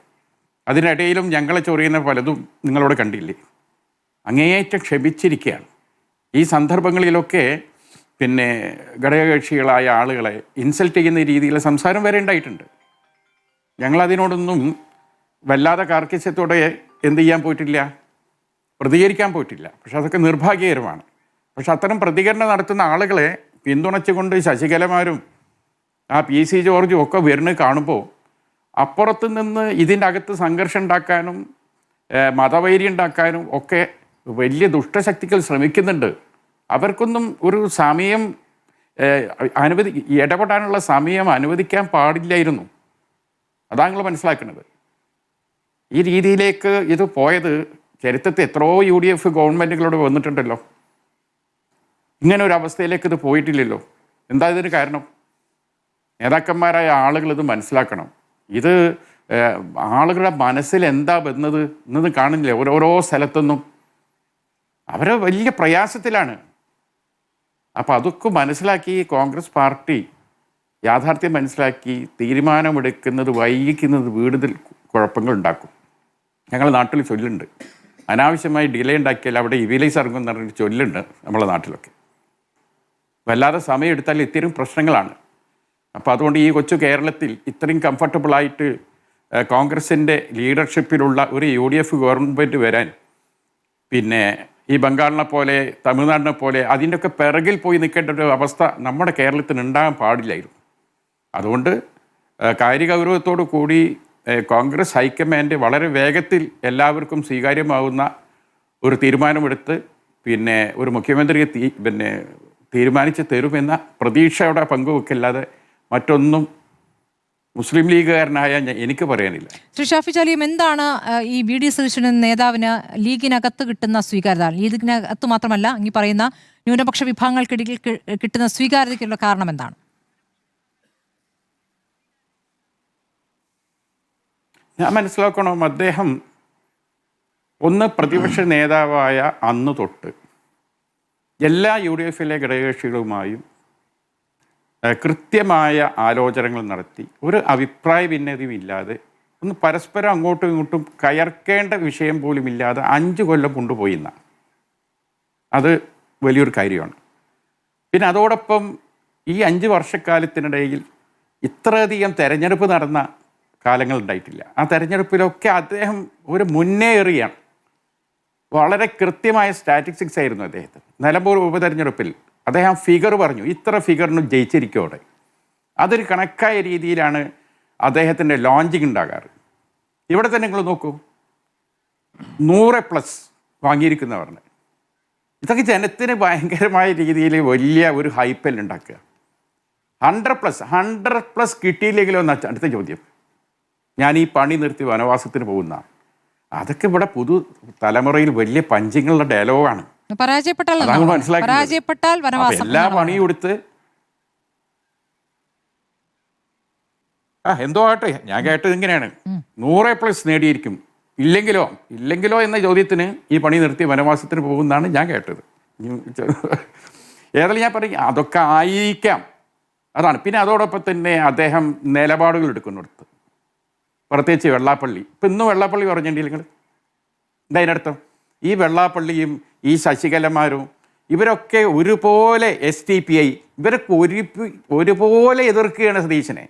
അതിനിടയിലും ഞങ്ങളെ ചൊറിയുന്ന പലതും നിങ്ങളോട് കണ്ടില്ലേ? അങ്ങേയറ്റം ക്ഷമിച്ചിരിക്കുകയാണ്. ഈ സന്ദർഭങ്ങളിലൊക്കെ ഘടകകക്ഷികളായ ആളുകളെ ഇൻസൾട്ട് ചെയ്യുന്ന രീതിയിലുള്ള സംസാരം വരെ ഉണ്ടായിട്ടുണ്ട്. ഞങ്ങളതിനോടൊന്നും വല്ലാതെ കാർക്കശ്യത്തോടെ എന്ത് ചെയ്യാൻ പോയിട്ടില്ല, പ്രതികരിക്കാൻ പോയിട്ടില്ല. പക്ഷെ അതൊക്കെ നിർഭാഗ്യകരമാണ്. പക്ഷെ അത്തരം പ്രതികരണം നടത്തുന്ന ആളുകളെ പിന്തുണച്ചുകൊണ്ട് ശശികലമാരും PC ജോർജും ഒക്കെ വരുന്നത് കാണുമ്പോൾ അപ്പുറത്ത് നിന്ന് ഇതിൻ്റെ അകത്ത് സംഘർഷം ഉണ്ടാക്കാനും മതവൈരി ഉണ്ടാക്കാനും ഒക്കെ വലിയ ദുഷ്ടശക്തികൾ ശ്രമിക്കുന്നുണ്ട്. അവർക്കൊന്നും ഒരു സമയം ഇടപെടാനുള്ള സമയം അനുവദിക്കാൻ പാടില്ലായിരുന്നു. അതാണ് നിങ്ങൾ മനസ്സിലാക്കുന്നത്. ഈ രീതിയിലേക്ക് ഇത് പോയത് ചരിത്രത്തിൽ എത്രയോ UDF ഗവൺമെൻറ്റുകളോട് വന്നിട്ടുണ്ടല്ലോ. ഇങ്ങനെ ഒരു അവസ്ഥയിലേക്ക് ഇത് പോയിട്ടില്ലല്ലോ. എന്താ ഇതിന് കാരണം? നേതാക്കന്മാരായ ആളുകൾ ഇത് മനസ്സിലാക്കണം. ഇത് ആളുകളുടെ മനസ്സിൽ എന്താ വന്നത് എന്നത് കാണില്ലേ? ഓരോ സ്ഥലത്തൊന്നും അവർ വലിയ പ്രയാസത്തിലാണ്. അപ്പോൾ അതൊക്കെ മനസ്സിലാക്കി കോൺഗ്രസ് പാർട്ടി യാഥാർത്ഥ്യം മനസ്സിലാക്കി തീരുമാനമെടുക്കുന്നത് വൈകിക്കുന്നത് കൂടുതൽ കുഴപ്പങ്ങൾ ഉണ്ടാക്കും. ഞങ്ങളുടെ നാട്ടിൽ ചൊല്ലുണ്ട്, അനാവശ്യമായി ഡിലേ ഉണ്ടാക്കിയാൽ അവിടെ ഇവിലൈസ് ഇറങ്ങും എന്ന് പറഞ്ഞിട്ട് ചൊല്ലുണ്ട് നമ്മളെ നാട്ടിലൊക്കെ. വല്ലാതെ സമയം എടുത്താൽ ഇത്തരം പ്രശ്നങ്ങളാണ്. അപ്പോൾ അതുകൊണ്ട് ഈ കൊച്ചു കേരളത്തിൽ ഇത്രയും കംഫർട്ടബിളായിട്ട് കോൺഗ്രസിൻ്റെ ലീഡർഷിപ്പിലുള്ള ഒരു UDF ഗവൺമെൻറ് വരാൻ ഈ ബംഗാളിനെ പോലെ തമിഴ്നാടിനെ പോലെ അതിൻ്റെയൊക്കെ പിറകിൽ പോയി നിൽക്കേണ്ട ഒരു അവസ്ഥ നമ്മുടെ കേരളത്തിന് ഉണ്ടാകാൻ പാടില്ലായിരുന്നു. അതുകൊണ്ട് കാര്യഗൗരവത്തോടു കൂടി കോൺഗ്രസ് ഹൈക്കമാൻഡ് വളരെ വേഗത്തിൽ എല്ലാവർക്കും സ്വീകാര്യമാവുന്ന ഒരു തീരുമാനമെടുത്ത് ഒരു മുഖ്യമന്ത്രിയെ തീരുമാനിച്ച് തരുമെന്ന പ്രതീക്ഷയോടെ പങ്കുവെക്കല്ലാതെ മറ്റൊന്നും മുസ്ലിം ലീഗുകാരനായ എനിക്ക് പറയാനില്ല. ശ്രീ ഷാഫി ചാലിയം, എന്താണ് ഈ VD സതീശൻ നേതാവിന് ലീഗിനകത്ത് കിട്ടുന്ന സ്വീകാര്യത? ലീഗിനകത്ത് മാത്രമല്ല, ഈ പറയുന്ന ന്യൂനപക്ഷ വിഭാഗങ്ങൾക്കിടയിൽ കിട്ടുന്ന സ്വീകാര്യതയ്ക്കുള്ള കാരണം എന്താണ്? ഞാൻ മനസ്സിലാക്കണം, അദ്ദേഹം ഒന്ന് പ്രതിപക്ഷ നേതാവായ അന്ന് തൊട്ട് എല്ലാ UDFിലെ ഘടകകക്ഷികളുമായും കൃത്യമായ ആലോചനകൾ നടത്തി ഒരു അഭിപ്രായ ഭിന്നതയുമില്ലാതെ ഒന്ന് പരസ്പരം അങ്ങോട്ടും ഇങ്ങോട്ടും കയർക്കേണ്ട വിഷയം പോലും ഇല്ലാതെ 5 കൊല്ലം കൊണ്ടുപോയിന്ന അത് വലിയൊരു കാര്യമാണ്. പിന്നെ അതോടൊപ്പം ഈ 5 വർഷക്കാലത്തിനിടയിൽ ഇത്രയധികം തെരഞ്ഞെടുപ്പ് നടന്ന കാലങ്ങൾ ഉണ്ടായിട്ടില്ല. ആ തെരഞ്ഞെടുപ്പിലൊക്കെ അദ്ദേഹം ഒരു മുന്നേറിയാണ്. വളരെ കൃത്യമായ സ്റ്റാറ്റിസ്റ്റിക്സ് ആയിരുന്നു അദ്ദേഹത്തിന്. നിലമ്പൂർ ഉപതെരഞ്ഞെടുപ്പിൽ അദ്ദേഹം ഫിഗർ പറഞ്ഞു, ഇത്ര ഫിഗറിന് ജയിച്ചിരിക്കോടെ. അതൊരു കണക്കായ രീതിയിലാണ് അദ്ദേഹത്തിൻ്റെ ലോഞ്ചിങ് ഉണ്ടാകാറ്. ഇവിടെ തന്നെ നിങ്ങൾ നോക്കൂ, 100+ വാങ്ങിയിരിക്കുന്ന പറഞ്ഞത്. ഇതൊക്കെ ജനത്തിന് ഭയങ്കരമായ രീതിയിൽ വലിയ ഒരു ഹൈപ്പൽ ഉണ്ടാക്കുക. 100+ കിട്ടിയില്ലെങ്കിലോ എന്നാ അടുത്ത ചോദ്യം. ഞാൻ ഈ പണി നിർത്തി വനവാസത്തിന് പോകുന്ന അതൊക്കെ ഇവിടെ പുതു തലമുറയിൽ വലിയ പഞ്ചിങ്ങളുടെ ഡയലോഗാണ്. പരാജയപ്പെട്ടാൽ വനവാസം എല്ലാ പണിയും കൊടുത്ത് എന്തോ ആട്ടെ. ഞാൻ കേട്ടത് ഇങ്ങനെയാണ്, 100+ നേടിയിരിക്കും, ഇല്ലെങ്കിലോ എന്ന ചോദ്യത്തിന് ഈ പണി നിർത്തി വനവാസത്തിന് പോകുന്നതാണ് ഞാൻ കേട്ടത്. ഏതായാലും ഞാൻ പറയും അതൊക്കെ ആയിരിക്കാം, അതാണ്. പിന്നെ അതോടൊപ്പം തന്നെ അദ്ദേഹം നിലപാടുകൾ എടുക്കുന്നിടത്ത്, പ്രത്യേകിച്ച് വെള്ളാപ്പള്ളി. ഇപ്പം ഇന്ന് വെള്ളാപ്പള്ളി പറഞ്ഞിട്ടുണ്ടെങ്കിൽ നിങ്ങൾ എന്താ അതിനർത്ഥം? ഈ വെള്ളാപ്പള്ളിയും ഈ ശശികലമാരും ഇവരൊക്കെ ഒരുപോലെ SDPI ഇവരൊക്കെ ഒരുപോലെ എതിർക്കുകയാണ് സതീശനെ.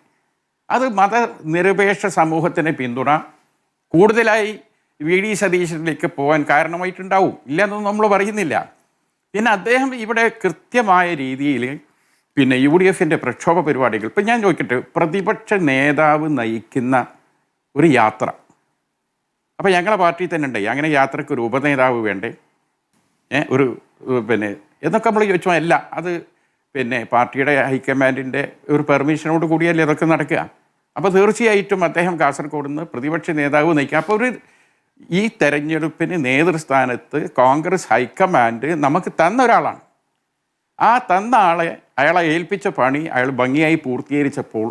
അത് മതനിരപേക്ഷ സമൂഹത്തിന് പിന്തുണ കൂടുതലായി VD സതീശനിലേക്ക് പോകാൻ കാരണമായിട്ടുണ്ടാവും, ഇല്ലയെന്നൊന്നും നമ്മൾ പറയുന്നില്ല. പിന്നെ അദ്ദേഹം ഇവിടെ കൃത്യമായ രീതിയിൽ പിന്നെ UDFൻ്റെ പ്രക്ഷോഭ പരിപാടികൾ, ഇപ്പം ഞാൻ ചോദിക്കട്ടെ, പ്രതിപക്ഷ നേതാവ് നയിക്കുന്ന ഒരു യാത്ര, അപ്പോൾ ഞങ്ങളെ പാർട്ടിയിൽ തന്നെ ഉണ്ടായി അങ്ങനെ യാത്രയ്ക്ക് ഒരു ഉപനേതാവ് വേണ്ടേ, ഒരു പിന്നെ എന്നൊക്കെ നമ്മൾ ചോദിച്ചോ. അല്ല, അത് പിന്നെ പാർട്ടിയുടെ ഹൈക്കമാൻഡിൻ്റെ ഒരു പെർമിഷനോട് കൂടിയല്ലേ ഇതൊക്കെ നടക്കുക. അപ്പോൾ തീർച്ചയായിട്ടും അദ്ദേഹം കാസർഗോഡ് നിന്ന് പ്രതിപക്ഷ നേതാവ് നയിക്കുക. അപ്പോൾ ഈ തെരഞ്ഞെടുപ്പിന് നേതൃസ്ഥാനത്ത് കോൺഗ്രസ് ഹൈക്കമാൻഡ് നമുക്ക് തന്ന ഒരാളാണ്. ആ തന്ന അയാളെ ഏൽപ്പിച്ച പണി അയാൾ ഭംഗിയായി പൂർത്തീകരിച്ചപ്പോൾ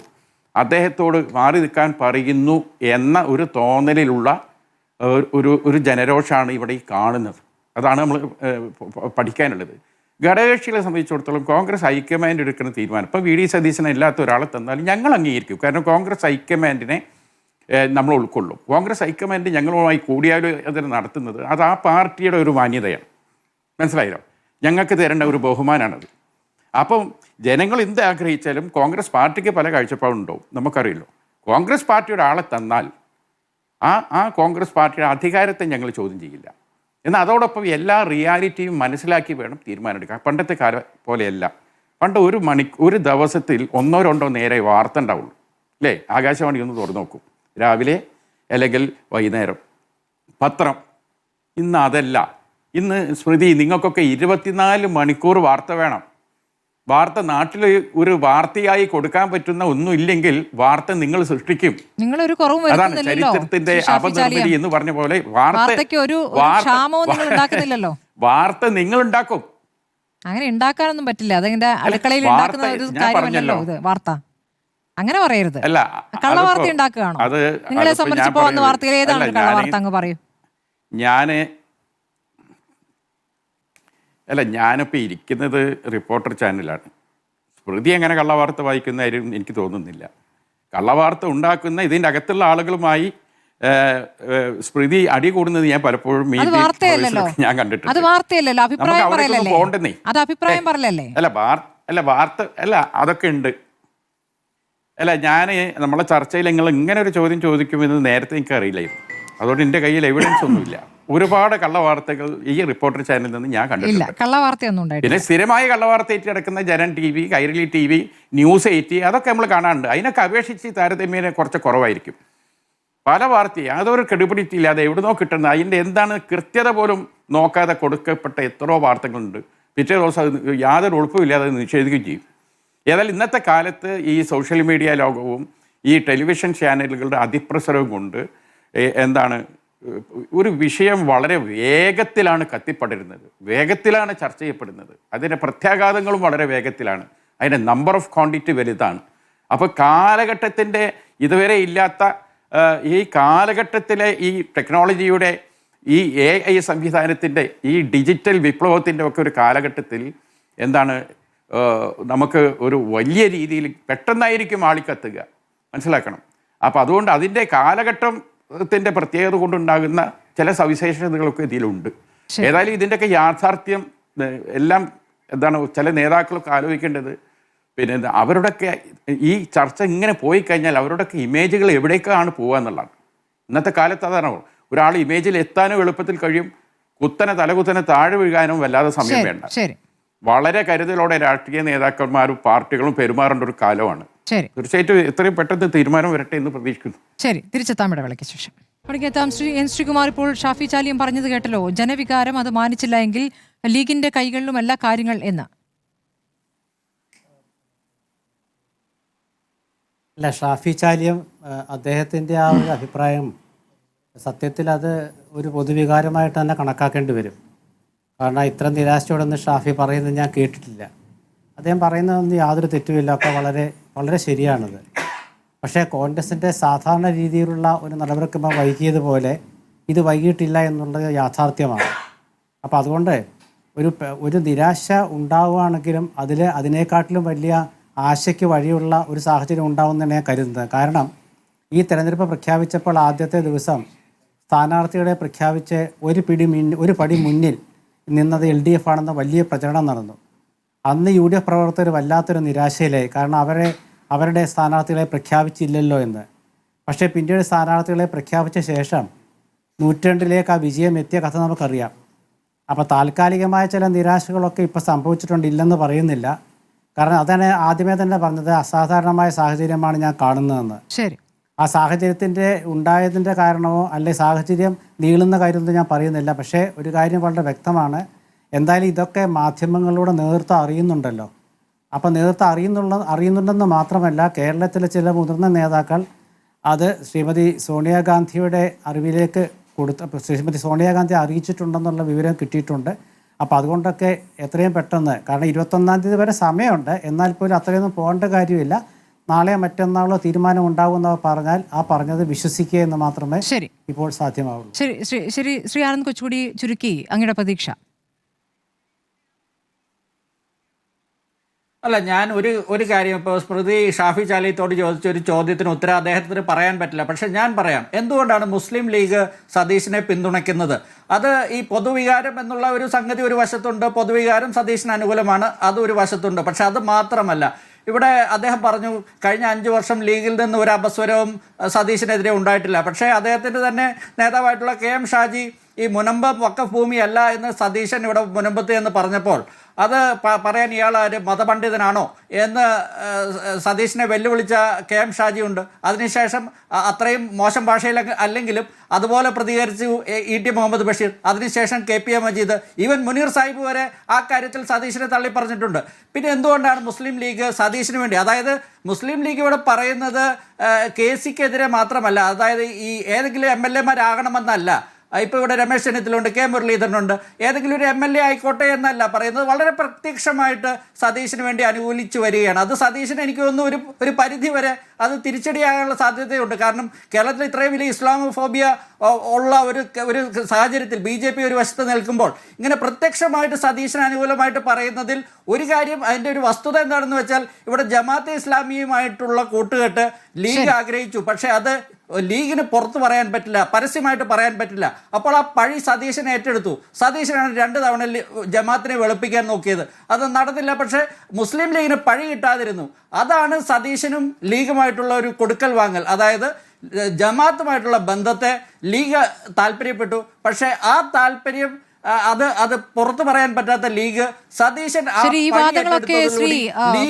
അദ്ദേഹത്തോട് മാറി നിൽക്കാൻ പറയുന്നു എന്ന ഒരു തോന്നലിലുള്ള ഒരു ജനരോഷമാണ് ഇവിടെ ഈ കാണുന്നത്. അതാണ് നമ്മൾ പഠിക്കാനുള്ളത്. ഘടകകക്ഷികളെ സംബന്ധിച്ചിടത്തോളം കോൺഗ്രസ് ഹൈക്കമാൻഡ് എടുക്കുന്ന തീരുമാനം, ഇപ്പോൾ VD സതീശനെ ഇല്ലാത്ത ഒരാളെ തന്നാലും ഞങ്ങൾ അംഗീകരിക്കും. കാരണം കോൺഗ്രസ് ഹൈക്കമാൻഡിനെ നമ്മൾ ഉൾക്കൊള്ളും. കോൺഗ്രസ് ഹൈക്കമാൻഡ് ഞങ്ങളുമായി കൂടിയാലോചന നടത്തുന്നത് അത് ആ പാർട്ടിയുടെ ഒരു മാന്യതയാണ്. മനസ്സിലായല്ലോ? ഞങ്ങൾക്ക് തരേണ്ട ഒരു ബഹുമാനമാണത്. അപ്പം ജനങ്ങൾ എന്ത് ആഗ്രഹിച്ചാലും കോൺഗ്രസ് പാർട്ടിക്ക് പല കാഴ്ചപ്പാടുണ്ടാവും, നമുക്കറിയില്ലോ. കോൺഗ്രസ് പാർട്ടിയുടെ ആളെ തന്നാൽ ആ കോൺഗ്രസ് പാർട്ടിയുടെ അധികാരത്തെ ഞങ്ങൾ ചോദ്യം ചെയ്യില്ല. എന്നാൽ അതോടൊപ്പം എല്ലാ റിയാലിറ്റിയും മനസ്സിലാക്കി വേണം തീരുമാനമെടുക്കാൻ. പണ്ടത്തെ കാലം പോലെയല്ല. പണ്ട് ഒരു ദിവസത്തിൽ 1-2 നേരെ വാർത്ത ഉണ്ടാവുള്ളൂ, അല്ലേ? ആകാശവാണി ഒന്ന് തുറന്നു നോക്കും, രാവിലെ അല്ലെങ്കിൽ വൈകുന്നേരം പത്രം. ഇന്ന് അതല്ല. ഇന്ന് സ്മൃതി, നിങ്ങൾക്കൊക്കെ 24 മണിക്കൂർ വാർത്ത വേണം. വാർത്ത നാട്ടിൽ ഒരു വാർത്തയായി കൊടുക്കാൻ പറ്റുന്ന ഒന്നുമില്ലെങ്കിൽ വാർത്ത നിങ്ങൾ സൃഷ്ടിക്കും. അതാണ് ചരിത്രത്തിന്റെ അപനിർമ്മിതി എന്ന് പറഞ്ഞ പോലെ വാർത്ത നിങ്ങൾ ഉണ്ടാക്കും. അങ്ങനെ ഉണ്ടാക്കാനൊന്നും പറ്റില്ല. അതിന്റെ അടുക്കളയിൽ ഉണ്ടാക്കുന്ന ഒരു കാര്യമല്ലല്ലോ ഇത് വാർത്ത. അങ്ങനെ പറയരുത്. അല്ല, കള്ളവാർത്ത ഉണ്ടാക്കുകയാണോ നിങ്ങളെ സംബന്ധിച്ചപ്പോ വന്ന വാർത്തയിൽ ഏതാണ് കള്ളവാർത്ത? അങ്ങ് പറയൂ. ഞാനിപ്പോൾ ഇരിക്കുന്നത് റിപ്പോർട്ടർ ചാനലാണ്. സ്മൃതി അങ്ങനെ കള്ളവാർത്ത വായിക്കുന്നതായും എനിക്ക് തോന്നുന്നില്ല. കള്ളവാർത്ത ഉണ്ടാക്കുന്ന ഇതിൻ്റെ അകത്തുള്ള ആളുകളുമായി സ്മൃതി അടി കൂടുന്നത് ഞാൻ പലപ്പോഴും ഞാൻ കണ്ടിട്ടുണ്ട്. അതൊക്കെ ഉണ്ട്. ഞാൻ നമ്മളെ ചർച്ചയിൽ നിങ്ങൾ ഇങ്ങനെ ഒരു ചോദ്യം ചോദിക്കുമെന്ന് നേരത്തെ എനിക്ക് അറിയില്ലായിരുന്നു. അതുകൊണ്ട് എൻ്റെ കയ്യിൽ എവിഡൻസ് ഒന്നുമില്ല. ഒരുപാട് കള്ളവാർത്തകൾ ഈ റിപ്പോർട്ടർ ചാനലിൽ നിന്ന് ഞാൻ കണ്ടിട്ടില്ല. പിന്നെ സ്ഥിരമായി കള്ളവാർത്തയേറ്റ് കിടക്കുന്ന Janam TV, Kairali TV, News 8 അതൊക്കെ നമ്മൾ കാണാറുണ്ട്. അതിനൊക്കെ അപേക്ഷിച്ച് താരതമ്യേന കുറച്ച് കുറവായിരിക്കും. പല വാർത്തയും അതൊരു ക്രെഡിബിലിറ്റി ഇല്ലാതെ എവിടുന്നോ കിട്ടുന്ന അതിൻ്റെ എന്താണ് കൃത്യത പോലും നോക്കാതെ കൊടുക്കപ്പെട്ട എത്രയോ വാർത്തകളുണ്ട്. പിറ്റേ ദിവസം അത് യാതൊരു ഉറപ്പുമില്ലാതെ നിഷേധിക്കുകയും ചെയ്യും. ഏതായാലും ഇന്നത്തെ കാലത്ത് ഈ സോഷ്യൽ മീഡിയ ലോകവും ഈ ടെലിവിഷൻ ചാനലുകളുടെ അതിപ്രസരവും കൊണ്ട് ഒരു വിഷയം വളരെ വേഗത്തിലാണ് കത്തിപ്പടരുന്നത്, വേഗത്തിലാണ് ചർച്ച ചെയ്യപ്പെടുന്നത്. അതിൻ്റെ പ്രത്യാഘാതങ്ങളും വളരെ വേഗത്തിലാണ്. അതിൻ്റെ നമ്പർ ഓഫ് ക്വാണ്ടിറ്റി വലുതാണ്. അപ്പോൾ കാലഘട്ടത്തിൻ്റെ ഇതുവരെ ഇല്ലാത്ത ഈ കാലഘട്ടത്തിലെ ഈ ടെക്നോളജിയുടെ ഈ AI സംവിധാനത്തിൻ്റെ ഈ ഡിജിറ്റൽ വിപ്ലവത്തിൻ്റെ ഒക്കെ ഒരു കാലഘട്ടത്തിൽ നമുക്ക് ഒരു വലിയ രീതിയിൽ പെട്ടെന്നായിരിക്കും ആളിക്കത്തുക, മനസ്സിലാക്കണം. അപ്പോൾ അതുകൊണ്ട് അതിൻ്റെ കാലഘട്ടത്തിൻ്റെ പ്രത്യേകത കൊണ്ടുണ്ടാകുന്ന ചില സവിശേഷതകളൊക്കെ ഇതിലുണ്ട്. ഏതായാലും ഇതിൻ്റെയൊക്കെ യാഥാർത്ഥ്യം എല്ലാം ചില നേതാക്കളൊക്കെ ആലോചിക്കേണ്ടത് പിന്നെ അവരുടെയൊക്കെ ഈ ചർച്ച ഇങ്ങനെ പോയി കഴിഞ്ഞാൽ അവരുടെയൊക്കെ ഇമേജുകൾ എവിടേക്കാണ് പോകുക എന്നുള്ളതാണ്. ഇന്നത്തെ കാലത്ത് അതാണ്. ഒരാൾ ഇമേജിൽ എത്താനും എളുപ്പത്തിൽ കഴിയും, തലകുത്തനെ താഴെ വീഴാനും വല്ലാതെ സമയം വേണ്ട. വളരെ കരുതലോടെ രാഷ്ട്രീയ നേതാക്കന്മാരും പാർട്ടികളും പെരുമാറേണ്ട ഒരു കാലമാണ്. തീർച്ചയായിട്ടും എത്രയും പെട്ടെന്ന് തീരുമാനം വരട്ടെ എന്ന് പ്രതീക്ഷിക്കുന്നു. ശരി, തിരിച്ചെത്താം ഇടവേളയ്ക്ക് ശേഷം. അടുക്കെത്താം ശ്രീകുമാർ. ഇപ്പോൾ ഷാഫി ചാലിയം പറഞ്ഞത് കേട്ടല്ലോ, ജനവികാരം അത് മാനിച്ചില്ല എങ്കിൽ ലീഗിന്റെ കൈകളിലുമല്ല കാര്യങ്ങൾ എന്ന്. അല്ല, ഷാഫി ചാലിയം അദ്ദേഹത്തിൻ്റെ ആ ഒരു അഭിപ്രായം സത്യത്തിൽ അത് ഒരു പൊതുവികാരമായിട്ട് തന്നെ കണക്കാക്കേണ്ടി വരും. കാരണം ഇത്ര നിരാശയോടൊന്നും ഷാഫി പറയുന്നത് ഞാൻ കേട്ടിട്ടില്ല. അദ്ദേഹം പറയുന്നതൊന്നും യാതൊരു തെറ്റുമില്ല, ഒക്കെ വളരെ വളരെ ശരിയാണത്. പക്ഷേ കോൺഗ്രസിൻ്റെ സാധാരണ രീതിയിലുള്ള ഒരു നടപടിക്രമം വൈകിയതുപോലെ ഇത് വൈകിയിട്ടില്ല എന്നുള്ളത് യാഥാർത്ഥ്യമാണ്. അപ്പോൾ അതുകൊണ്ട് ഒരു നിരാശ ഉണ്ടാവുകയാണെങ്കിലും അതിനേക്കാട്ടിലും വലിയ ആശയ്ക്ക് വഴിയുള്ള ഒരു സാഹചര്യം ഉണ്ടാവുമെന്നാണ് ഞാൻ കരുതുന്നത്. കാരണം ഈ തെരഞ്ഞെടുപ്പ് പ്രഖ്യാപിച്ചപ്പോൾ ആദ്യത്തെ ദിവസം സ്ഥാനാർത്ഥികളെ പ്രഖ്യാപിച്ച് ഒരു പടി മുന്നിൽ നിന്നത് LDF ആണെന്ന വലിയ പ്രചരണം നടന്നു. അന്ന് UDF പ്രവർത്തകർ വല്ലാത്തൊരു നിരാശയിലായി. കാരണം അവരുടെ സ്ഥാനാർത്ഥികളെ പ്രഖ്യാപിച്ചില്ലല്ലോ എന്ന്. പക്ഷേ പിന്നീട് സ്ഥാനാർത്ഥികളെ പ്രഖ്യാപിച്ച ശേഷം 102 ആ വിജയം എത്തിയ കഥ നമുക്കറിയാം. അപ്പോൾ താൽക്കാലികമായ ചില നിരാശകളൊക്കെ ഇപ്പോൾ സംഭവിച്ചിട്ടുണ്ട്, ഇല്ലെന്ന് പറയുന്നില്ല. കാരണം അതാണ് ആദ്യമേ തന്നെ പറഞ്ഞത്, അസാധാരണമായ സാഹചര്യമാണ് ഞാൻ കാണുന്നതെന്ന്. ശരി, ആ സാഹചര്യത്തിൻ്റെ ഉണ്ടായതിൻ്റെ കാരണമോ അല്ലെ സാഹചര്യം നീളുന്ന കാര്യമൊന്നും ഞാൻ പറയുന്നില്ല. പക്ഷേ ഒരു കാര്യം വളരെ വ്യക്തമാണ്, എന്തായാലും ഇതൊക്കെ മാധ്യമങ്ങളിലൂടെ നേതൃത്വം അറിയുന്നുണ്ടല്ലോ. അപ്പോൾ നേതൃത്വം അറിയുന്നുണ്ടെന്ന് മാത്രമല്ല, കേരളത്തിലെ ചില മുതിർന്ന നേതാക്കൾ അത് ശ്രീമതി സോണിയാഗാന്ധിയുടെ അറിവിലേക്ക് ശ്രീമതി സോണിയാഗാന്ധി അറിയിച്ചിട്ടുണ്ടെന്നുള്ള വിവരം കിട്ടിയിട്ടുണ്ട്. അപ്പോൾ അതുകൊണ്ടൊക്കെ എത്രയും പെട്ടെന്ന്, കാരണം 21-ാം തീയതി വരെ സമയമുണ്ട്, എന്നാൽ പോലും അത്രയൊന്നും പോകേണ്ട കാര്യമില്ല. നാളെയോ മറ്റന്നാളോ തീരുമാനം ഉണ്ടാകുമെന്ന് പറഞ്ഞാൽ ആ പറഞ്ഞത് വിശ്വസിക്കുക എന്ന് മാത്രമേ ഇപ്പോൾ സാധ്യമാവുള്ളൂ. ശരി. ശ്രീ ആനന്ദ് കൊച്ചുകൂടി ചുരുക്കി അങ്ങയുടെ പ്രതീക്ഷ. അല്ല, ഞാൻ ഒരു കാര്യം ഇപ്പോൾ സ്മൃതി ഷാഫി ചാലിയത്തോട് ചോദിച്ച ഒരു ചോദ്യത്തിന് ഉത്തരം അദ്ദേഹത്തിന് പറയാൻ പറ്റില്ല. പക്ഷെ ഞാൻ പറയാം, എന്തുകൊണ്ടാണ് മുസ്ലിം ലീഗ് സതീശിനെ പിന്തുണയ്ക്കുന്നത്. അത് ഈ പൊതുവികാരം എന്നുള്ള ഒരു സംഗതി ഒരു വശത്തുണ്ട്, പൊതുവികാരം സതീശിന് അനുകൂലമാണ്, അത് ഒരു വശത്തുണ്ട്. പക്ഷെ അത് മാത്രമല്ല, ഇവിടെ അദ്ദേഹം പറഞ്ഞു കഴിഞ്ഞ 5 വർഷം ലീഗിൽ നിന്ന് ഒരു അപസ്വരവും സതീശിനെതിരെ ഉണ്ടായിട്ടില്ല. പക്ഷേ അദ്ദേഹത്തിൻ്റെ തന്നെ നേതാവായിട്ടുള്ള KM ഷാജി ഈ മുനമ്പ് വഖഫ് ഭൂമിയല്ല എന്ന് സതീശൻ ഇവിടെ മുനമ്പത്ത് എന്ന് പറഞ്ഞപ്പോൾ അത് പറയാൻ ഇയാൾ ആര് മതപണ്ഡിതനാണോ എന്ന് സതീശിനെ വെല്ലുവിളിച്ച KM ഷാജി ഉണ്ട്. അതിനുശേഷം അത്രയും മോശം ഭാഷയിൽ അല്ലെങ്കിലും അതുപോലെ പ്രതികരിച്ചു ET മുഹമ്മദ് ബഷീർ, അതിനുശേഷം KPA മജീദ്, ഈവൻ മുനീർ സാഹിബ് വരെ ആ കാര്യത്തിൽ സതീശിനെ തള്ളി പറഞ്ഞിട്ടുണ്ട്. പിന്നെ എന്തുകൊണ്ടാണ് മുസ്ലിം ലീഗ് സതീശിന് വേണ്ടി, അതായത് മുസ്ലിം ലീഗ് ഇവിടെ പറയുന്നത് KC-ക്കെതിരെ മാത്രമല്ല, അതായത് ഈ ഏതെങ്കിലും MLA-മാരാകണമെന്നല്ല. ഇപ്പോൾ ഇവിടെ രമേശ് ചെന്നിത്തലുണ്ട്, K മുരളീധരനുണ്ട്, ഏതെങ്കിലും ഒരു MLA ആയിക്കോട്ടെ എന്നല്ല പറയുന്നത്, വളരെ പ്രത്യക്ഷമായിട്ട് സതീശിന് വേണ്ടി അനുകൂലിച്ചു വരികയാണ്. അത് സതീശന് എനിക്ക് തോന്നുന്നു ഒരു പരിധി വരെ അത് തിരിച്ചടിയാകാനുള്ള സാധ്യതയുണ്ട്. കാരണം കേരളത്തിൽ ഇത്രയും വലിയ ഇസ്ലാമോഫോബിയ ഉള്ള ഒരു സാഹചര്യത്തിൽ BJP ഒരു വശത്ത് നിൽക്കുമ്പോൾ ഇങ്ങനെ പ്രത്യക്ഷമായിട്ട് സതീശന് അനുകൂലമായിട്ട് പറയുന്നതിൽ ഒരു കാര്യം, അതിൻ്റെ ഒരു വസ്തുത എന്താണെന്ന് വെച്ചാൽ, ഇവിടെ ജമാഅത്തെ ഇസ്ലാമിയുമായിട്ടുള്ള കൂട്ടുകെട്ട് ലീഗ് ആഗ്രഹിച്ചു. പക്ഷേ അത് ലീഗിന് പുറത്ത് പറയാൻ പറ്റില്ല, പരസ്യമായിട്ട് പറയാൻ പറ്റില്ല. അപ്പോൾ ആ പഴി സതീശനെ ഏറ്റെടുത്തു. സതീശനാണ് 2 തവണ ജമാഅത്തിനെ വെളുപ്പിക്കാൻ നോക്കിയത്, അത് നടന്നില്ല. പക്ഷേ മുസ്ലിം ലീഗിന് പഴി കിട്ടാതിരുന്നു. അതാണ് സതീശനും ലീഗുമായിട്ടുള്ള ഒരു കൊടുക്കൽ വാങ്ങൽ. അതായത് ജമാഅത്തുമായിട്ടുള്ള ബന്ധത്തെ ലീഗ് താല്പര്യപ്പെട്ടു, പക്ഷേ ആ താല്പര്യം അത് പുറത്തു പറയാൻ പറ്റാത്ത ലീഗ് സതീശൻ ഈ വാദങ്ങളൊക്കെ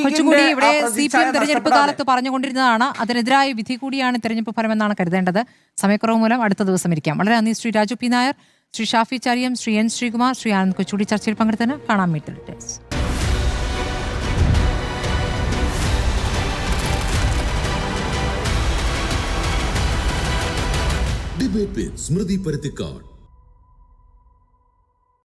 കൊച്ചുകൂടി ഇവിടെ CPM തെരഞ്ഞെടുപ്പ് കാലത്ത് പറഞ്ഞുകൊണ്ടിരുന്നതാണ്. അതിനെതിരായ വിധി കൂടിയാണ് തെരഞ്ഞെടുപ്പ് ഫലമെന്നാണ് കരുതേണ്ടത്. സമയക്കുറവ് മൂലം അടുത്ത ദിവസം ഇരിക്കാം. വളരെ നന്ദി ശ്രീ രാജു P. നായർ, ശ്രീ ഷാഫി ചാലിയം, ശ്രീ N. ശ്രീകുമാർ, ശ്രീ ആനന്ദ് കൊച്ചുകൂടി ചർച്ചയിൽ പങ്കെടുത്തതിന്. കാണാം meet details. Debate with Smriti Paruthikad.